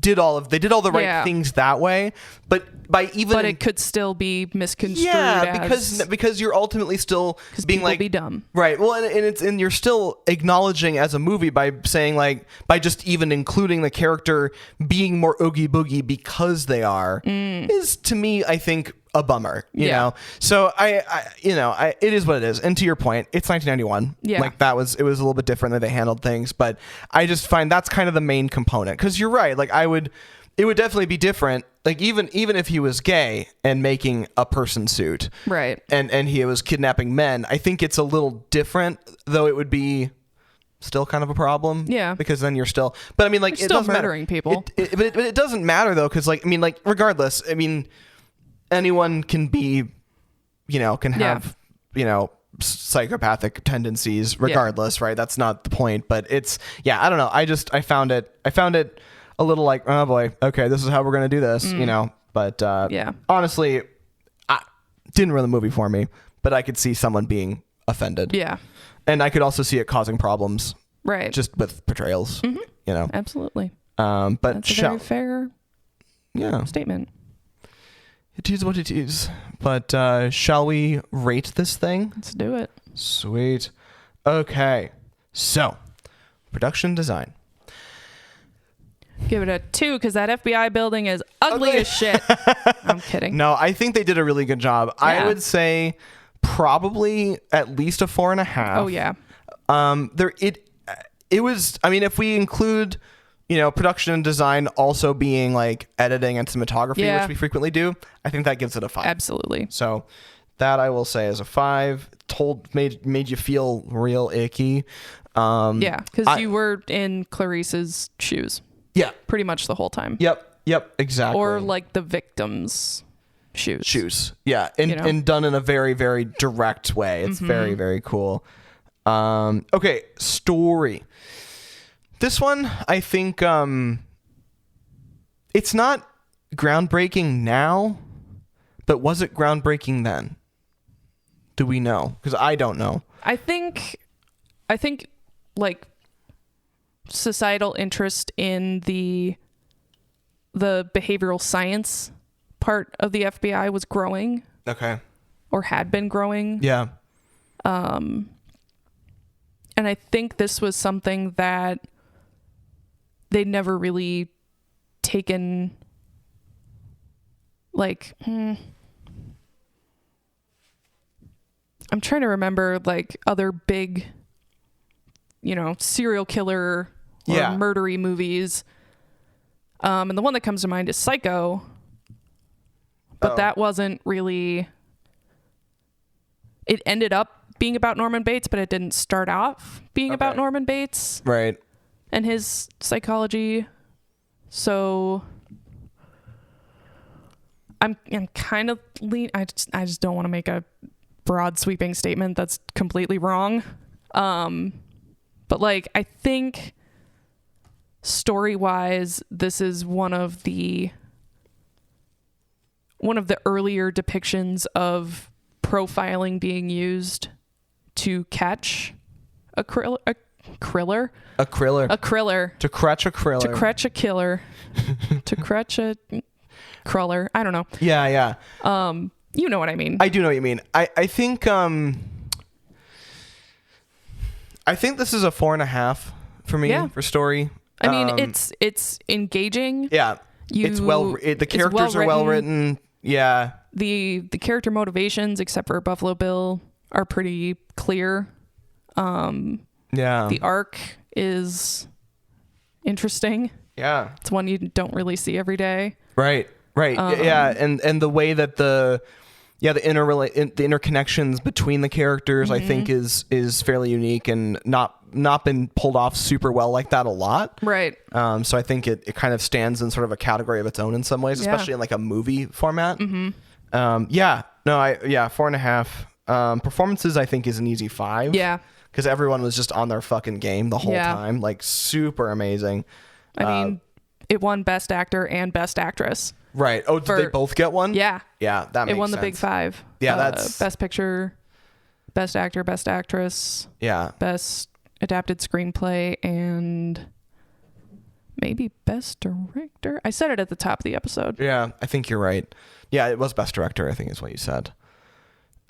did all the right things that way, but it could still be misconstrued. Yeah, because you're ultimately still being be dumb. Right. Well, and you're still acknowledging as a movie by saying by just even including the character being more oogie boogie because they are is, to me, I think, a bummer. You know. So it is what it is. And to your point, it's 1991. Yeah. It was a little bit different that they handled things, but I just find that's kind of the main component, because you're right. It would definitely be different. Even if he was gay and making a person suit, right, and he was kidnapping men, I think it's a little different, though it would be still kind of a problem. Yeah, because then you're still, but it doesn't murdering matter. People. But it doesn't matter though, because regardless, anyone can be, can have, psychopathic tendencies regardless, right? That's not the point, but it's, I don't know. I found it a little like, oh boy, okay, this is how we're gonna do this, you know. But honestly, didn't ruin the movie for me, but I could see someone being offended. Yeah. And I could also see it causing problems. Right. Just with portrayals, you know. Absolutely. But that's a very fair statement. It is what it is. But shall we rate this thing? Let's do it. Sweet. Okay. So, production design. Give it a 2 because that FBI building is ugly as shit. I'm kidding. No, I think they did a really good job. Yeah. I would say probably at least a 4.5. Oh yeah. It was. I mean, if we include, production and design also being like editing and cinematography, which we frequently do, I think that gives it a 5. Absolutely. So that I will say is a 5. Made you feel real icky. Yeah, because you were in Clarice's shoes. Yeah. Pretty much the whole time. Yep, exactly. Or like the victim's shoes. Yeah. And done in a very, very direct way. It's very, very cool. Okay, story. This one, I think it's not groundbreaking now, but was it groundbreaking then? Do we know? Because I don't know. I think like societal interest in the behavioral science part of the FBI was growing. Okay. Or had been growing. Yeah. And I think this was something that they'd never really taken like I'm trying to remember like other big serial killer or murdery movies. And the one that comes to mind is Psycho. But that wasn't really... It ended up being about Norman Bates, but it didn't start off being about Norman Bates. Right. And his psychology. So... I'm kind of... I just don't want to make a broad sweeping statement that's completely wrong. But like, I think story-wise, this is one of the earlier depictions of profiling being used to catch a kriller. To catch a kriller. To catch a killer. To catch a crawler. I don't know. Yeah. You know what I mean. I do know what you mean. I think this is a 4.5 for me for story. I mean, it's engaging. Yeah. The characters are well written. Yeah. The character motivations, except for Buffalo Bill, are pretty clear. The arc is interesting. Yeah. It's one you don't really see every day. Right. Yeah. And the way that the interconnections between the characters, I think is fairly unique and not been pulled off super well like that a lot. Right. So I think it kind of stands in sort of a category of its own in some ways, especially in like a movie format. 4.5. Performances I think is an easy 5. Yeah. Because everyone was just on their fucking game the whole time. Like super amazing. I mean, it won Best Actor and Best Actress. Right. Oh, did they both get one? Yeah. Yeah, that makes sense. It won the big 5. Yeah, that's... Best Picture, Best Actor, Best Actress. Yeah. Best Adapted Screenplay, and maybe Best Director. I said it at the top of the episode. Yeah, I think you're right. Yeah, it was Best Director, I think is what you said.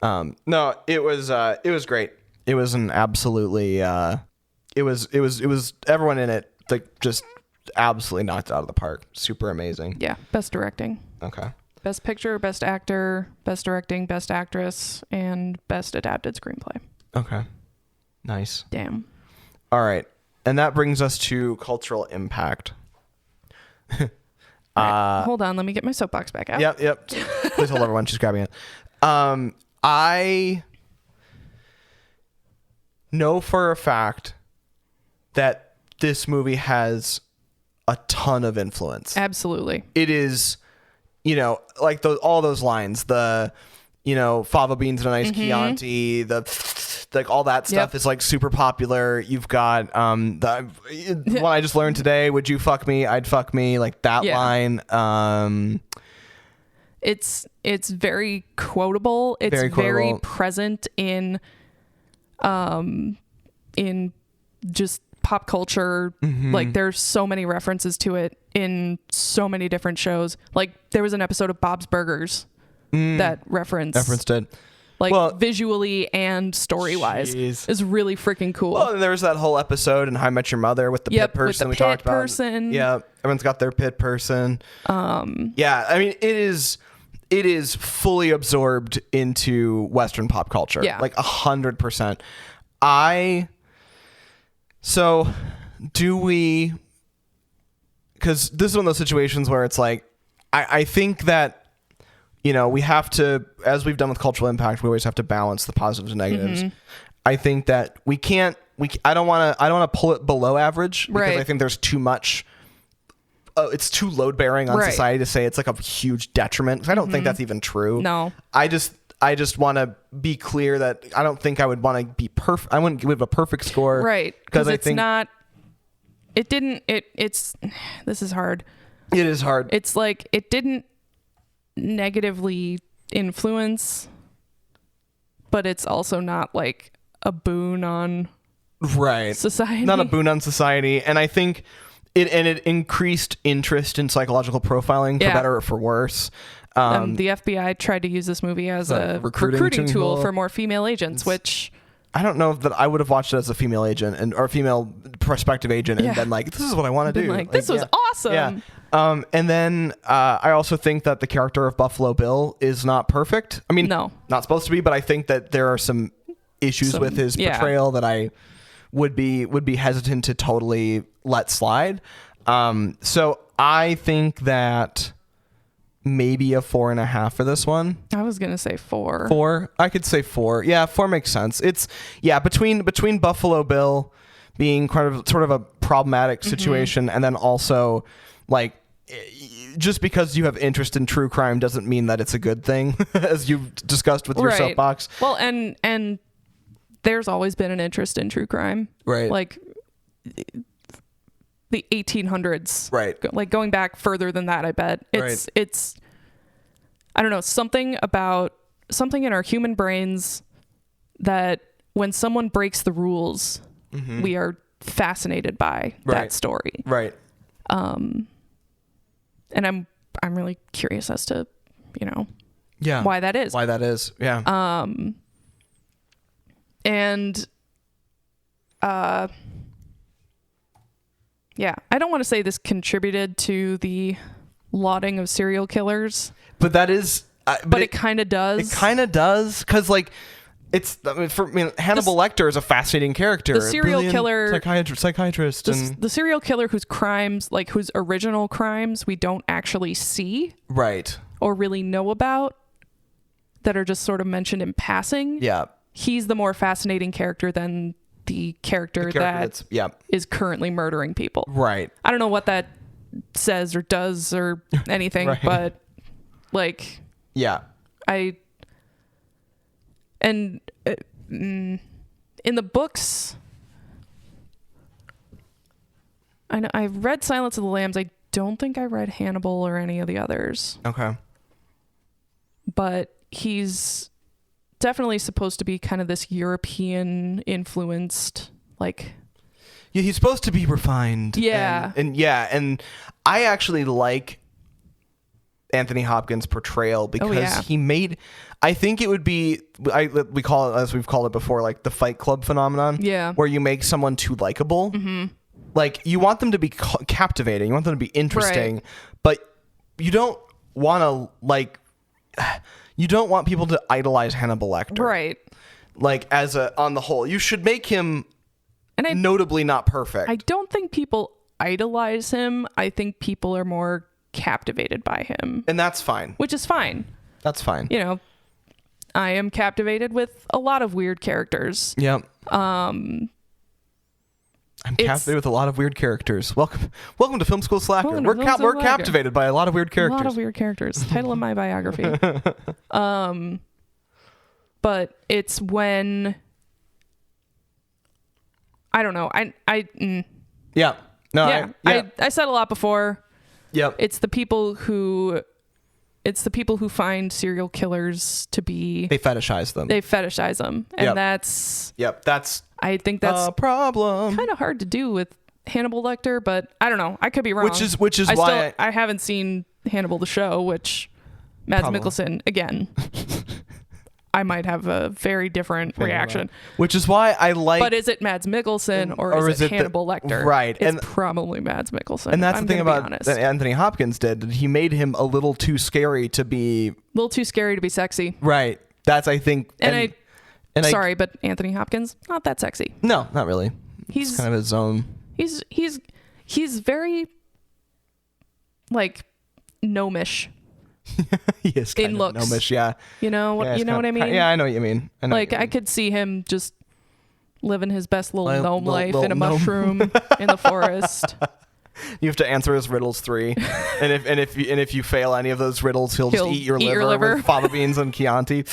No, it was great. It was an absolutely... It was everyone in it, like, just... absolutely knocked it out of the park. Super amazing. Yeah. Best directing. Okay. Best picture, best actor, best directing, best actress, and best adapted screenplay. Okay. Nice. Damn. All right. And that brings us to cultural impact. Right. Hold on. Let me get my soapbox back out. Yep. Please hold everyone. She's grabbing it. I know for a fact that this movie has a ton of influence. Absolutely. It is, like all those lines, the, fava beans and a nice Chianti, the like all that stuff is like super popular. You've got the one I just learned today, would you fuck me, I'd fuck me, like that line. It's very quotable. It's very present in just pop culture. Like there's so many references to it in so many different shows. Like there was an episode of Bob's Burgers that referenced it. Like visually and story-wise is really freaking cool. Well, and there was that whole episode in How I Met Your Mother with the pit person we talked about. Yeah, everyone's got their pit person. Yeah, I mean, it is fully absorbed into Western pop culture. Yeah. Like 100%. So do we, because this is one of those situations where it's like, I think that, you know, we have to, as we've done with Cultural Impact, we always have to balance the positives and negatives. I think that I don't want to pull it below average because I think there's too much. It's too load bearing on society to say it's like a huge detriment. I don't think that's even true. No, I just want to be clear that I don't think I would want to be perfect. I wouldn't give a perfect score. Right. Because it's not, this is hard. It is hard. It's like, it didn't negatively influence, but it's also not like a boon on society. Not a boon on society. And I think it increased interest in psychological profiling for better or for worse. The FBI tried to use this movie as a recruiting tool for more female agents, which I don't know that I would have watched it as a female agent or female prospective agent and been like, this is what I want to do. Like, this was awesome. Yeah. And then I also think that the character of Buffalo Bill is not perfect. I mean, not supposed to be, but I think that there are some issues with his portrayal that I would be hesitant to totally let slide. So I think that maybe a 4.5 for this one. I was gonna say 4. 4? I could say 4. Yeah, 4 makes sense. It's between Buffalo Bill being sort of a problematic situation, and then also like, just because you have interest in true crime doesn't mean that it's a good thing, as you've discussed with your soapbox. Well, and there's always been an interest in true crime, right? Like the 1800s, right? Like going back further than that, I bet. It's I don't know, something in our human brains that when someone breaks the rules, we are fascinated by that story, right? And I'm really curious as to, why that is. Yeah. I don't want to say this contributed to the lauding of serial killers, but that is, but it kind of does. It kind of does, because like Hannibal Lecter is a fascinating character. The serial killer, psychiatrist, and the serial killer whose crimes, like whose original crimes, we don't actually see, right, or really know about, that are just sort of mentioned in passing. Yeah, he's the more fascinating character than the character that is currently murdering people. Right. I don't know what that says or does or anything, but like, in the books, I know I've read Silence of the Lambs. I don't think I read Hannibal or any of the others. Okay. But he's definitely supposed to be kind of this European influenced, like, he's supposed to be refined. Yeah. And I actually like Anthony Hopkins' portrayal because he made, I think it would be, we call it, as we've called it before, like the Fight Club phenomenon. Yeah. Where you make someone too likable. Like, you want them to be captivating, you want them to be interesting, but you don't want to, like, you don't want people to idolize Hannibal Lecter. Right. Like, on the whole, you should make him notably not perfect. I don't think people idolize him. I think people are more captivated by him. And that's fine. Which is fine. That's fine. I am captivated with a lot of weird characters. Yep. I'm captivated with a lot of weird characters. Welcome to Film School Slacker. We're captivated by a lot of weird characters. A lot of weird characters. Title of my biography. But it's when I don't know. Yeah. No. Yeah. I said a lot before. Yep. It's the people who find serial killers to be. They fetishize them. And that's. Yep. I think that's a problem. Kind of hard to do with Hannibal Lecter, but I don't know. I could be wrong. Which is why I haven't seen Hannibal the show, which Mads Mikkelsen again. I might have a very different reaction. Which is why I like. But is it Mads Mikkelsen or is it Hannibal Lecter? Right. It's probably Mads Mikkelsen. And that's the thing about that Anthony Hopkins did. He made him a little too scary to be. A little too scary to be sexy. Right. That's, I think. Sorry, but Anthony Hopkins, not that sexy. No, not really. He's kind of his own. He's very like gnomish. He is kind in of looks. gnomish, yeah. You know what I mean? Yeah, I know what you mean. I could see him just living his best little gnome life in a mushroom in the forest. You have to answer his riddles 3, and if you fail any of those riddles, he'll just eat your liver with fava beans and Chianti.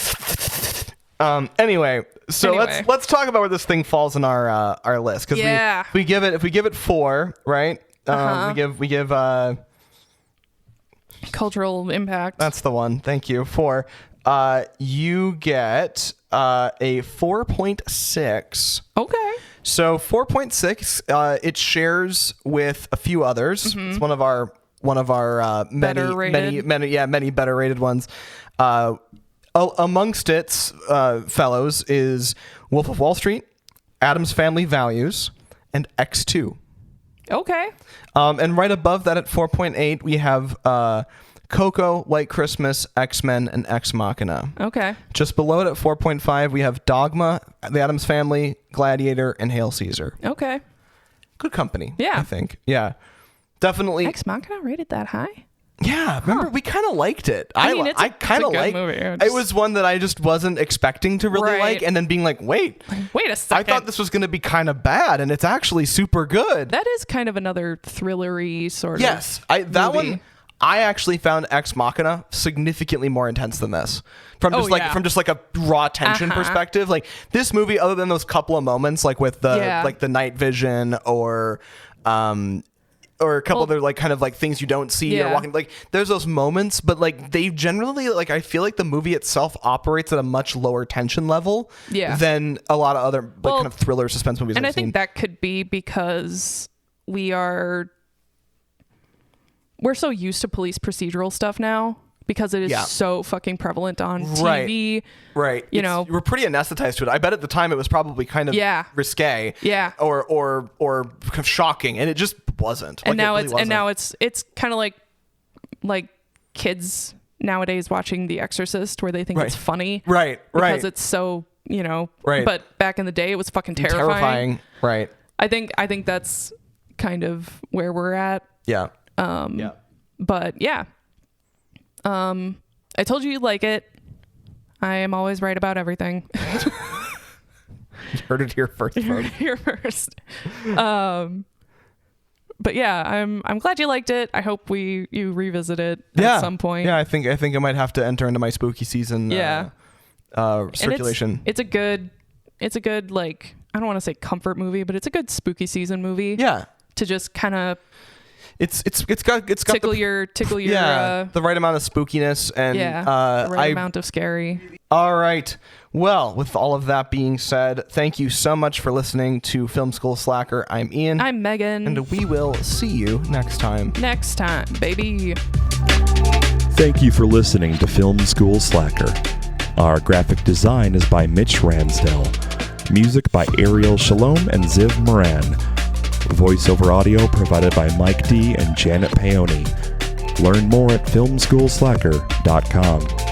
Anyway, let's talk about where this thing falls in our list, because if we give it 4, right? We give cultural impact. That's the one. Thank you. 4. You get a 4.6. Okay. So 4.6. It shares with a few others. Mm-hmm. It's one of our many better rated ones. Amongst its fellows is Wolf of Wall Street, Addams Family Values, and X2. Okay. And right above that at 4.8, we have Coco, White Christmas, X-Men, and Ex Machina. Okay. Just below it at 4.5, we have Dogma, The Addams Family, Gladiator, and Hail Caesar. Okay. Good company. Yeah. I think. Yeah. Definitely. Ex Machina rated that high? Yeah, remember we kind of liked it. I kind of liked it. It was one that I just wasn't expecting to really like, and then being like, wait a second. I thought this was going to be kind of bad, and it's actually super good. That is kind of another thrillery sort of. Yes, that one. I actually found Ex Machina significantly more intense than this. From just like a raw tension perspective. Like this movie, other than those couple of moments, like with the night vision or a couple other like kind of like things you don't see or walking, like there's those moments, but like they generally, like I feel like the movie itself operates at a much lower tension level than a lot of other kind of thriller suspense movies. And I think that could be because we're so used to police procedural stuff now, because it is so fucking prevalent on TV. Right. You know, we're pretty anesthetized to it. I bet at the time it was probably kind of risque. Yeah. Or shocking, and it just wasn't. And now it's kind of like kids nowadays watching The Exorcist, where they think it's funny. Right. Because it's so, but back in the day it was fucking terrifying. Right. I think that's kind of where we're at. Yeah. But yeah. I told you like it. I am always right about everything. You heard it here first. But yeah, I'm glad you liked it. I hope you revisit it at some point. Yeah, I think I might have to enter into my spooky season. Circulation. It's a good like, I don't want to say comfort movie, but it's a good spooky season movie. Yeah. To just kind of. It's got tickle your the right amount of spookiness and the right amount of scary. All right. Well, with all of that being said, thank you so much for listening to Film School Slacker. I'm Ian. I'm Megan. And we will see you next time. Next time, baby. Thank you for listening to Film School Slacker. Our graphic design is by Mitch Ransdell. Music by Ariel Shalom and Ziv Moran. Voiceover audio provided by Mike D and Janet Paoni. Learn more at filmschoolslacker.com.